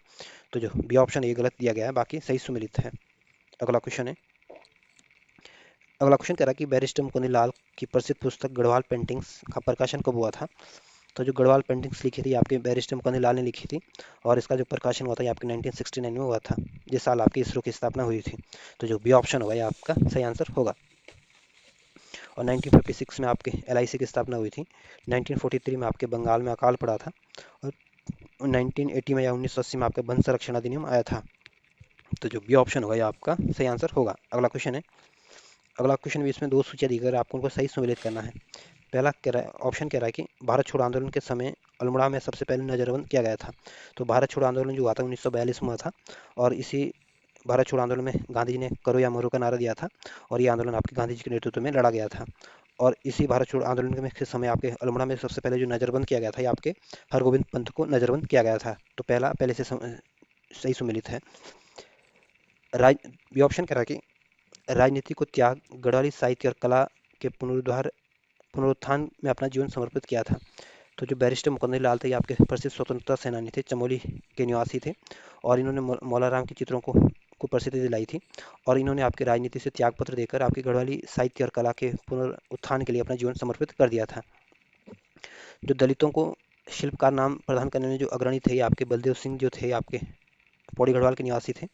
तो जो बी ऑप्शन ये गलत दिया गया है, बाकी सही सुमिलित है। अगला क्वेश्चन है, अगला क्वेश्चन कह रहा है कि बैरिस्टर मुकुंद लाल की प्रसिद्ध पुस्तक गढ़वाल पेंटिंग्स का प्रकाशन कब हुआ था। तो जो गढ़वाल पेंटिंग्स लिखी थी आपके बैरिस्टर मुकुंद लाल ने लिखी थी और इसका जो प्रकाशन हुआ था ये आपके 1969 में हुआ था, जिस साल आपकी इसरो की स्थापना हुई थी। तो जो बी ऑप्शन होगा ये आपका सही आंसर होगा। और 1956 में आपके एलआईसी की स्थापना हुई थी। 1943 में आपके बंगाल में अकाल पड़ा था और 1980 में या 1980 में आपका वन संरक्षण अधिनियम आया था। तो जो बी ऑप्शन होगा ये आपका सही आंसर होगा। अगला क्वेश्चन है, अगला क्वेश्चन भी इसमें दो सूचियां दी गई, आपको उनको सही सम्मिलित करना है। पहला कह रहा है, ऑप्शन कह रहा है कि भारत छोड़ो आंदोलन के समय अल्मोड़ा में सबसे पहले नजरबंद किया गया था। तो भारत छोड़ो आंदोलन जो हुआ था 1942 में हुआ था और इसी भारत छोड़ो आंदोलन में गांधी जी ने करो या मरो का नारा दिया था और ये आंदोलन आपके गांधी जी के नेतृत्व में लड़ा गया था। और इसी भारत छोड़ो आंदोलन के समय आपके अल्मोड़ा में सबसे पहले जो नजरबंद किया गया था ये आपके हरगोविंद पंत को नजरबंद किया गया था। तो पहला पहले से सही सुमिलित है। राज ये ऑप्शन कह रहा है कि राजनीति को त्याग गढ़वाली साहित्य और कला के पुनरुत्थान में अपना जीवन समर्पित किया था। तो जो बैरिस्टर मुकुंद लाल थे ये आपके प्रसिद्ध स्वतंत्रता सेनानी थे, चमोली के निवासी थे और इन्होंने मौलाराम के चित्रों को प्रसिद्धि दिलाई थी और इन्होंने आपके राजनीति से त्यागपत्र देकर आपकी गढ़वाली साहित्य और कला के पुनरुत्थान के लिए अपना जीवन समर्पित कर दिया था। जो दलितों को शिल्पकार नाम प्रदान करने में जो अग्रणी थे आपके बलदेव सिंह जो थे आपके पौड़ी गढ़वाल के निवासी थे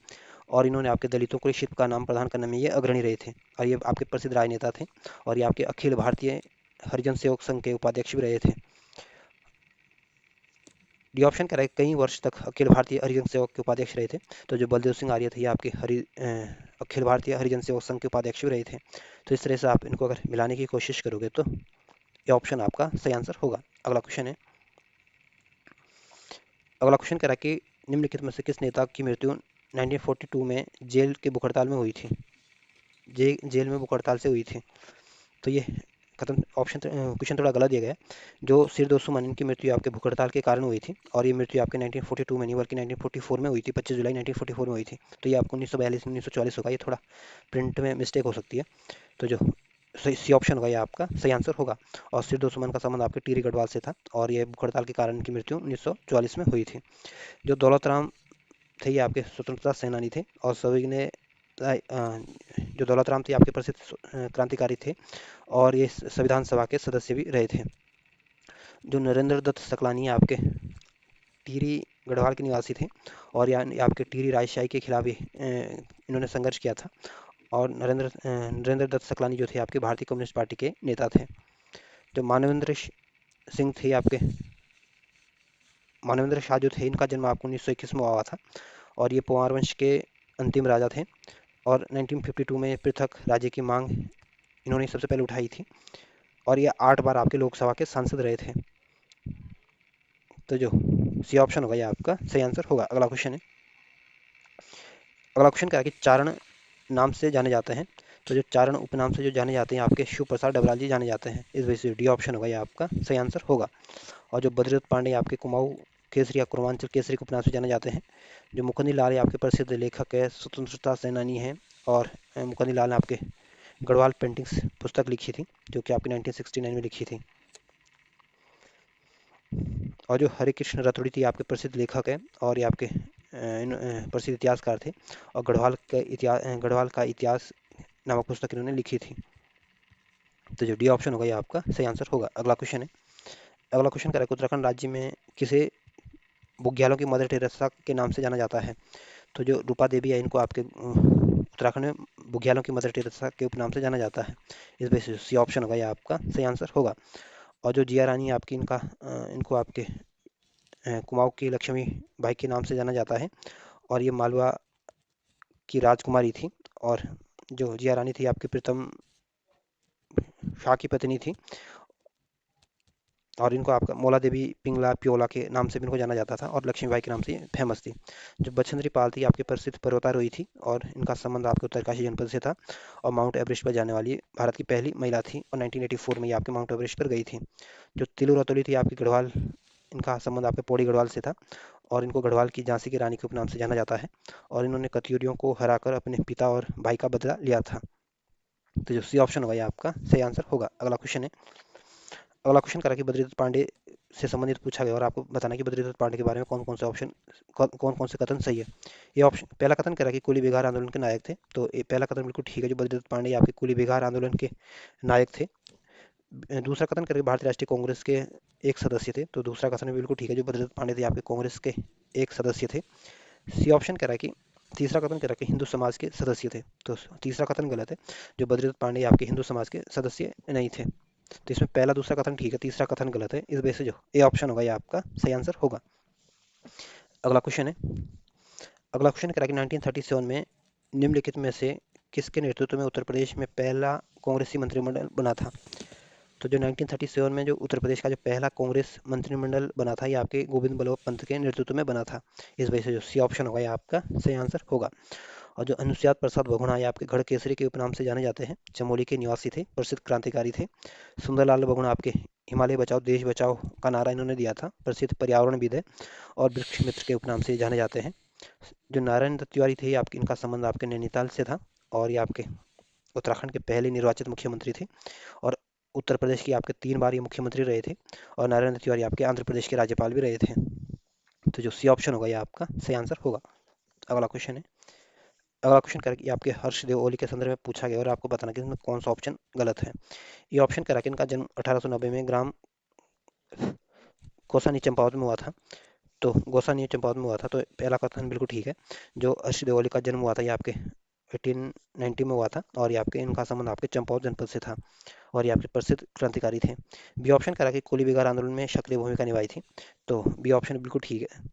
और इन्होंने आपके दलितों को शिल्पकार नाम प्रदान करने में ये अग्रणी रहे थे और ये आपके प्रसिद्ध राजनेता थे और ये आपके अखिल भारतीय हरिजन सेवक संघ के उपाध्यक्ष भी रहे थे। डी ऑप्शन कह रहा है कई वर्ष तक अखिल भारतीय हरिजन सेवक के उपाध्यक्ष रहे थे। तो जो बलदेव सिंह आर्य थे ये आपके अखिल भारतीय हरिजन सेवक संघ के उपाध्यक्ष भी रहे थे। तो इस तरह से आप इनको अगर मिलाने की कोशिश करोगे तो ये ऑप्शन आपका सही आंसर होगा। अगला क्वेश्चन है, अगला क्वेश्चन कह रहा है कि निम्नलिखित में से किस नेता की मृत्यु 1942 में जेल के भूख हड़ताल में हुई थी। जेल में भूख हड़ताल से हुई थी। तो ये खत्म, ऑप्शन क्वेश्चन थोड़ा गलत दिया गया है। जो सिरदोसुमन की मृत्यु आपके भूख हड़ताल के कारण हुई थी और ये मृत्यु आपके 1942 में नहीं बल्कि 1944 में हुई थी, 25 जुलाई 1944 में हुई थी। तो ये आपको 1942 1944 होगा, ये थोड़ा प्रिंट में मिस्टेक हो सकती है। तो जो सही सी ऑप्शन होगा ये आपका सही आंसर होगा। और सिरदोसुमन का संबंध आपके टिहरी गढ़वाल से था और ये भूख हड़ताल के कारण इनकी मृत्यु 1944 में हुई थी। जो दौलत राम थे ये आपके स्वतंत्रता सेनानी थे और सभी ने जो दौलत राम थे आपके प्रसिद्ध क्रांतिकारी थे और ये संविधान सभा के सदस्य भी रहे थे। जो नरेंद्र दत्त सकलानी आपके टिहरी गढ़वाल के निवासी थे और ये आपके टिहरी राजशाही के खिलाफ इन्होंने संघर्ष किया था। और नरेंद्र दत्त सकलानी जो थे आपके भारतीय कम्युनिस्ट पार्टी के नेता थे। जो सिंह थे आपके मानवेंद्र शाह जो थे, इनका जन्म आपको 1921 में हुआ था और ये पोवार वंश के अंतिम राजा थे और 1952 में पृथक राज्य की मांग इन्होंने सबसे पहले उठाई थी और ये 8 बार आपके लोकसभा के सांसद रहे थे। तो जो सी ऑप्शन होगा ये आपका सही आंसर होगा। अगला क्वेश्चन है, अगला क्वेश्चन क्या है कि चारण नाम से जाने जाते हैं, तो जो चारण उपनाम से जो जाने जाते हैं आपके शिव प्रसाद डबराल जी जाने जाते हैं, इस वजह से डी ऑप्शन होगा ये आपका सही आंसर होगा। और जो बद्रीदत्त पांडे आपके कुमाऊं केसरी या कुर्मांचल केसरी के उपनाम से जाने जाते हैं, जो मुकुंदी लाल ये आपके प्रसिद्ध लेखक है, स्वतंत्रता सेनानी हैं, और मुकुंदी लाल ने आपके गढ़वाल पेंटिंग्स पुस्तक लिखी थी जो कि आपकी 1969 में लिखी थी। और जो हरे कृष्ण रतुड़ी थी आपके प्रसिद्ध लेखक है, और ये आपके प्रसिद्ध इतिहासकार थे, और गढ़वाल का इतिहास नामक पुस्तक इन्होंने लिखी थी। तो जो डी ऑप्शन होगा ये आपका सही आंसर होगा। अगला क्वेश्चन है, अगला क्वेश्चन करें उत्तराखंड राज्य में किसे बुग्यालों की मदर टेरेसा के नाम से जाना जाता है, तो जो रूपा देवी है इनको आपके उत्तराखंड में बुग्यालों की मदर टेरेसा के उपनाम से जाना जाता है, इस वजह से सी ऑप्शन होगा ये आपका सही आंसर होगा। और जो जिया रानी है आपकी इनको आपके कुमाऊं की लक्ष्मी बाई के नाम से जाना जाता है, और ये मालवा की राजकुमारी थी, और जो जिया रानी थी आपकी प्रीतम शाह की पत्नी थी, और इनको आपका मौला देवी पिंगला प्योला के नाम से भी इनको जाना जाता था, और लक्ष्मीबाई के नाम से फेमस थी। जो बछेंद्री पाल थी आपकी प्रसिद्ध पर्वतारोही थी, और इनका संबंध आपके उत्तरकाशी जनपद से था, और माउंट एवरेस्ट पर जाने वाली भारत की पहली महिला थी, और 1984 में ये आपके माउंट एवरेस्ट पर गई थी। जो तिलु रतौली थी आपकी गढ़वाल, इनका संबंध आपके पौड़ी गढ़वाल से था, और इनको गढ़वाल की झांसी की रानी के उपनाम से जाना जाता है, और इन्होंने कत्यूरियों को हराकर अपने पिता और भाई का बदला लिया था। तो जो सी ऑप्शन होगा ये आपका सही आंसर होगा। अगला क्वेश्चन है, अगला क्वेश्चन करा कि बद्रीदत्त पांडे से संबंधित पूछा गया, और आपको बताना कि बद्रीदत्त पांडे के बारे में कौन कौन से ऑप्शन, कौन कौन से कथन सही है। ये ऑप्शन, पहला कथन करा कि कुली बिहार आंदोलन के नायक थे, तो ये पहला कथन बिल्कुल ठीक है, जो बद्रीदत्त पांडे आपके कुली बिहार आंदोलन के नायक थे। दूसरा कथन करें भारतीय राष्ट्रीय कांग्रेस के एक सदस्य थे, तो दूसरा कथन भी बिल्कुल ठीक है, जो बद्रीदत्त पांडे थे आपके कांग्रेस के एक सदस्य थे। सी ऑप्शन कह रहा है कि तीसरा कथन कह रहा है कि हिंदू समाज के सदस्य थे, तो तीसरा कथन गलत है, जो बद्रीदत्त पांडे आपके हिंदू समाज के सदस्य नहीं थे। तो इसमें पहला दूसरा कथन ठीक है, तीसरा कथन गलत है, इस वजह से जो ए ऑप्शन होगा ये आपका सही आंसर होगा। अगला क्वेश्चन है, अगला क्वेश्चन कह रहा है कि 1937 में निम्नलिखित में से किसके नेतृत्व में उत्तर प्रदेश में पहला कांग्रेसी मंत्रिमंडल बना था। तो जो 1937 में जो उत्तर प्रदेश का जो पहला कांग्रेस मंत्रिमंडल बना था, ये आपके गोविंद बल्लभ पंत के नेतृत्व में बना था, इस वजह से जो सी ऑप्शन होगा ये आपका सही आंसर होगा। और जो अनुसुयात प्रसाद बहुगुणा ये आपके गढ़ केसरी के उपनाम से जाने जाते हैं, चमोली के निवासी थे, प्रसिद्ध क्रांतिकारी थे। सुंदरलाल बहुगुणा आपके हिमालय बचाओ देश बचाओ का नारा इन्होंने दिया था, प्रसिद्ध पर्यावरणविद है, और वृक्ष मित्र के उपनाम से जाने जाते हैं। जो नारायण दत्त तिवारी थे आपके, इनका संबंध आपके नैनीताल से था, और ये आपके उत्तराखंड के पहले निर्वाचित मुख्यमंत्री थे, और उत्तर प्रदेश के आपके 3 बार ये मुख्यमंत्री रहे थे, और नारायण दत्त तिवारी आपके आंध्र प्रदेश के राज्यपाल भी रहे थे। तो जो सी ऑप्शन होगा ये आपका सही आंसर होगा। अगला क्वेश्चन है, अगला क्वेश्चन करें कि आपके हर्षदेव ओली के संदर्भ में पूछा गया, और आपको बताना कि इसमें कौन सा ऑप्शन गलत है। ये ऑप्शन करा कि इनका जन्म 1890 में ग्राम कौसानी चंपावत में हुआ था, तो गौसानी चंपावत में हुआ था, तो पहला कथन बिल्कुल ठीक है, जो हर्षदेव ओली का जन्म हुआ था ये आपके 1890 में हुआ था, और ये आपके इनका संबंध आपके चंपावत जनपद से था, और ये आपके प्रसिद्ध क्रांतिकारी थे। बी ऑप्शन करा कि कोली बिगार आंदोलन में सक्रिय भूमिका निभाई थी, तो बी ऑप्शन बिल्कुल ठीक है,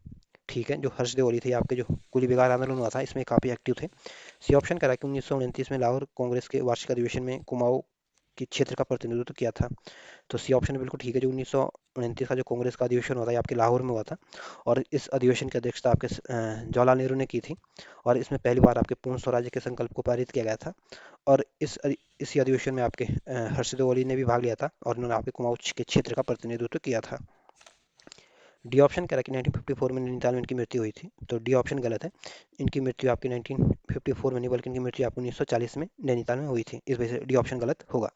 ठीक है, जो हर्षदेव ओली थे आपके जो कुली बिगार आंदोलन हुआ था इसमें काफ़ी एक्टिव थे। सी ऑप्शन करा कि 1929 में लाहौर कांग्रेस के वार्षिक अधिवेशन में कुमाऊं की क्षेत्र का प्रतिनिधित्व किया था, तो सी ऑप्शन बिल्कुल ठीक है, जो 1929 का जो कांग्रेस का अधिवेशन हुआ था ये आपके लाहौर में हुआ था, और इस अधिवेशन की अध्यक्षता आपके जवाहरलाल नेहरू ने की थी, और इसमें पहली बार आपके पूर्ण स्वराज्य के संकल्प को पारित किया गया था, और इसी अधिवेशन में आपके हर्षदेव ओली ने भी भाग लिया था, और उन्होंने आपके कुमाऊं के क्षेत्र का प्रतिनिधित्व किया था। डी ऑप्शन कह रहा है कि 1954 में नैनीताल में इनकी मृत्यु हुई थी, तो डी ऑप्शन गलत है, इनकी मृत्यु आपकी 1954 में नहीं बल्कि इनकी मृत्यु आपको 1940 में नैनीताल में हुई थी, इस वजह से डी ऑप्शन गलत होगा।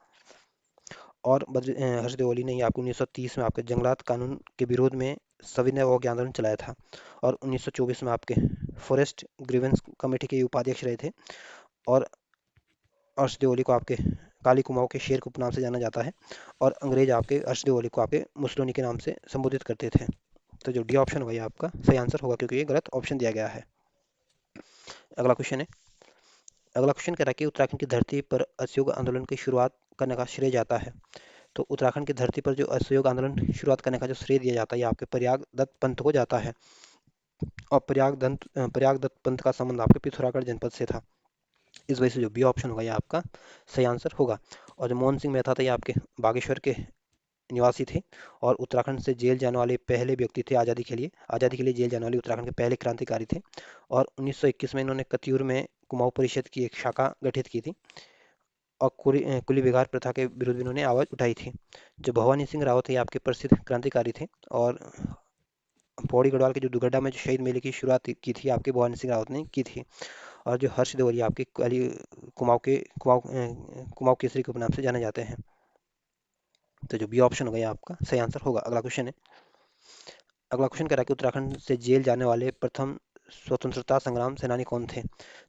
और हर्षदेव ओली ने ही आपको 1930 में आपके जंगलात कानून के विरोध में सविनय अवज्ञा आंदोलन चलाया था, और 1924 में आपके फॉरेस्ट ग्रीवेंस कमेटी के उपाध्यक्ष रहे थे, और हर्षदेव ओली को आपके काली कुमाऊं के शेर के उपनाम से जाना जाता है, और अंग्रेज आपके हर्षदेव ओली को आपके मुसलोनी के नाम से संबोधित करते थे। तो जो डी ऑप्शन होगा ये आपका सही आंसर होगा, क्योंकि ये गलत ऑप्शन दिया गया है। अगला क्वेश्चन है, अगला क्वेश्चन कह रहा है कि उत्तराखंड की धरती पर असहयोग आंदोलन की शुरुआत करने का श्रेय जाता है, तो उत्तराखंड की धरती पर जो असहयोग आंदोलन शुरुआत करने का जो श्रेय दिया जाता है ये आपके प्रयाग दत्त पंथ को जाता है, और प्रयाग दत्त पंथ का संबंध आपके पिथौरागढ़ जनपद से था, इस वजह से जो बी ऑप्शन होगा ये आपका सही आंसर होगा। और जो मोहन सिंह मेहता थे ये आपके बागेश्वर के निवासी थे और उत्तराखंड से जेल जाने वाले पहले व्यक्ति थे आज़ादी के लिए जेल जाने वाले उत्तराखंड के पहले क्रांतिकारी थे। और 1921 में इन्होंने कतियूर में कुमाऊं परिषद की एक शाखा गठित की थी और कुली बिगार प्रथा के विरुद्ध भी इन्होंने आवाज उठाई थी। जो भवानी सिंह रावत है ये आपके प्रसिद्ध क्रांतिकारी थे और पौड़ी गढ़वाल के जो दुगड्डा में जो शहीद मेले की शुरुआत की थी आपके भवानी सिंह रावत ने की थी। और जो हर्ष देवल ये आपके कुमाऊं केसरी के उपनाम से जाने जाते हैं। तो जो बी ऑप्शन होगा ये आपका सही आंसर होगा। अगला क्वेश्चन कह रहा है कि उत्तराखंड से जेल जाने वाले प्रथम स्वतंत्रता संग्राम सेनानी कौन थे।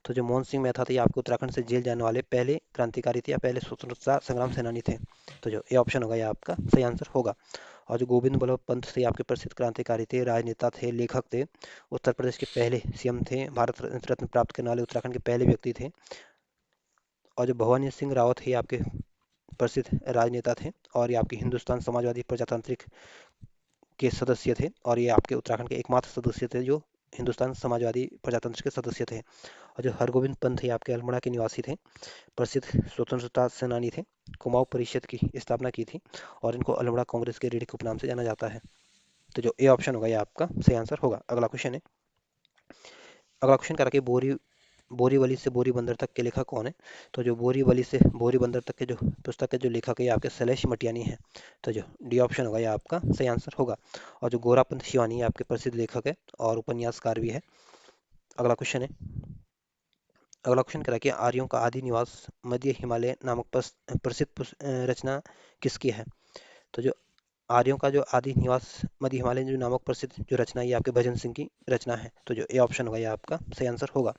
तो जो मोहन सिंह मेहता थे ये आपके उत्तराखंड से जेल जाने वाले पहले क्रांतिकारी थे या पहले स्वतंत्रता संग्राम सेनानी थे। तो जो ए ऑप्शन होगा ये आपका सही आंसर होगा। और जो गोविंद बल्लभ पंत थे आपके प्रसिद्ध क्रांतिकारी थे, राजनेता थे, लेखक थे, उत्तर प्रदेश के पहले सीएम थे, भारत रत्न प्राप्त करने वाले उत्तराखंड के पहले व्यक्ति थे। और जो भवानी सिंह रावत है ये आपके प्रसिद्ध राजनेता थे और ये आपके हिंदुस्तान समाजवादी प्रजातांत्रिक के सदस्य थे और ये आपके उत्तराखंड के एकमात्र सदस्य थे जो हिंदुस्तान समाजवादी प्रजातंत्र के सदस्य थे। और जो हरगोविंद पंत ये आपके अल्मोड़ा के निवासी थे, प्रसिद्ध स्वतंत्रता सेनानी थे, कुमाऊं परिषद की स्थापना की थी और इनको अल्मोड़ा कांग्रेस के रीढ़ के उपनाम से जाना जाता है। तो जो ए ऑप्शन होगा ये आपका सही आंसर होगा। अगला क्वेश्चन कह रहा है कि बोरीवली से बोरी बंदर तक के लेखक कौन है। तो जो बोरीवली से बोरी बंदर तक के जो पुस्तक के जो लेखक है ये आपके शैलेश मटियानी है। तो जो डी ऑप्शन होगा ये आपका सही आंसर होगा। और जो गोरापंत शिवानी है आपके प्रसिद्ध लेखक है और उपन्यासकार भी है। अगला क्वेश्चन है अगला क्वेश्चन कह रहा है कि आर्यों का आदि निवास मध्य हिमालय नामक प्रसिद्ध रचना किसकी है। तो जो आर्यों का जो आदि निवास मध्य हिमालय जो नामक प्रसिद्ध जो रचना है ये आपके भजन सिंह की रचना है। तो जो ए ऑप्शन होगा ये आपका सही आंसर होगा।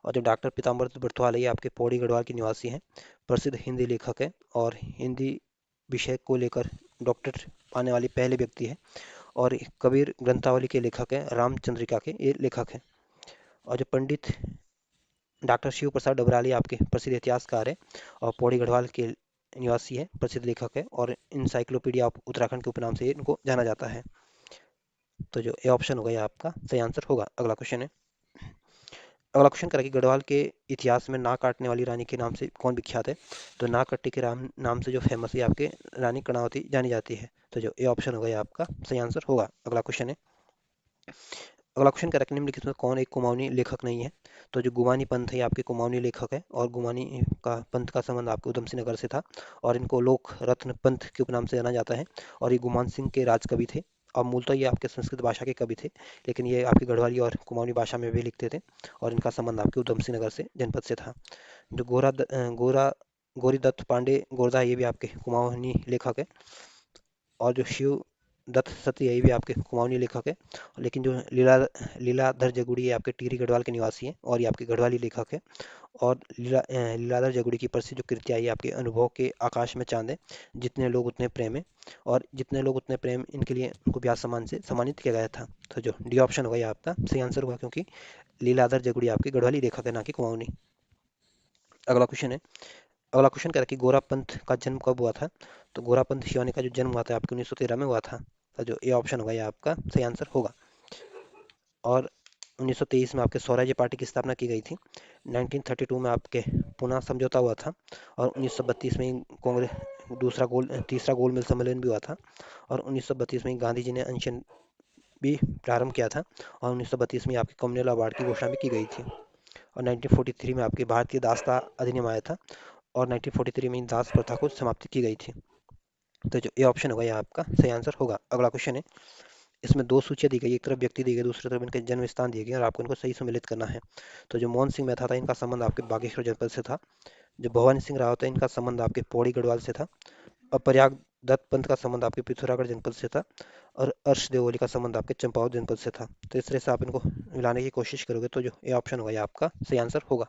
और जो डॉक्टर पीताम्बर बर्थवाल है ये आपके पौड़ी गढ़वाल के निवासी हैं, प्रसिद्ध हिंदी लेखक है और हिंदी विषय को लेकर डॉक्टरेट पाने वाले पहले व्यक्ति है और कबीर ग्रंथावली के लेखक हैं, रामचंद्रिका के ये लेखक हैं। और जो पंडित डॉक्टर शिव प्रसाद डबराली आपके प्रसिद्ध इतिहासकार है और पौड़ी गढ़वाल के निवासी है, प्रसिद्ध लेखक है और इंसाइक्लोपीडिया ऑफ उत्तराखंड के उपनाम से इनको जाना जाता है। तो जो ए ऑप्शन होगा ये आपका सही आंसर होगा। अगला क्वेश्चन करें कि गढ़वाल के इतिहास में नाक काटने वाली रानी के नाम से कौन विख्यात है। तो नाक कट्टी के नाम से जो फेमस है आपके रानी कर्णावती जानी जाती है। तो जो ए ऑप्शन होगा ये आपका सही आंसर होगा। अगला क्वेश्चन करें कि निम्नलिखित में कौन एक कुमाऊनी लेखक नहीं है। तो जो गुमानी पंथ है ये आपके कुमाऊनी लेखक है और गुमानी का पंथ का संबंध आपके उधम सिंह नगर से था और इनको लोक रत्न पंथ के उपनाम से जाना जाता है। और ये गुमान सिंह के राजकवि थे और मूलतः ये आपके संस्कृत भाषा के कवि थे, लेकिन ये आपकी गढ़वाली और कुमाऊनी भाषा में भी लिखते थे और इनका संबंध आपके उधम सिंह नगर से जनपद से था। जो गोरीदत्त पांडे गोरदा ये भी आपके कुमाऊनी लेखक है और जो शिव दत्त सती है ये भी आपके कुमाऊनी लेखक है। लेकिन जो लीलाधर जगुड़ी ये आपके टिहरी गढ़वाल के निवासी हैं और ये आपके गढ़वाली लेखक है। और लीलाधर जगुड़ी की प्रसिद्ध जो कृतियाँ ये आपके अनुभव के आकाश में चांद है, जितने लोग उतने प्रेम है और जितने लोग उतने प्रेम इनके लिए उनको ब्याह सम्मान से सम्मानित किया गया था। तो जो डी ऑप्शन होगा ये आपका सही आंसर होगा क्योंकि लीलाधर जगुड़ी आपके गढ़वाली लेखक है ना कि कुमाऊनी। अगला क्वेश्चन है अगला क्वेश्चन कह रहा है कि गोरापंथ का जन्म कब हुआ था। तो गोरापंथ शिवानी का जो जन्म हुआ था आपके 1913 में हुआ था। तो जो ए ऑप्शन होगा ये आपका सही आंसर होगा। और 1923 में आपके स्वराज्य पार्टी की स्थापना की गई थी। 1932 में आपके पुनः समझौता हुआ था और 1932 में कांग्रेस तीसरा गोलमेज सम्मेलन भी हुआ था और 1932 में गांधी जी ने अनशन भी प्रारंभ किया था और 1932 में आपके कम्युनल अवार्ड की घोषणा भी की गई थी। और 1943 में आपके भारतीय दासता अधिनियम आया था और 1943 में इन दास प्रथा को समाप्ति की गई थी। तो जो ए ऑप्शन होगा ये आपका सही आंसर होगा। अगला क्वेश्चन है इसमें दो सूचियाँ दी गई, एक तरफ व्यक्ति दी गई, दूसरी तरफ इनके जन्म स्थान दिए गए और आपको इनको सही सम्मिलित करना है। तो जो मोहन सिंह मेहता था इनका संबंध आपके बागेश्वर जनपद से था। जो भवानी सिंह रावत है इनका संबंध आपके पौड़ी गढ़वाल से था और प्रयाग दत्त पंत का संबंध आपके पिथौरागढ़ जनपद से था और अर्श देओली का संबंध आपके चंपावत जनपद से था। तो इस तरह से आप इनको मिलाने की कोशिश करोगे तो जो ए ऑप्शन होगा ये आपका सही आंसर होगा।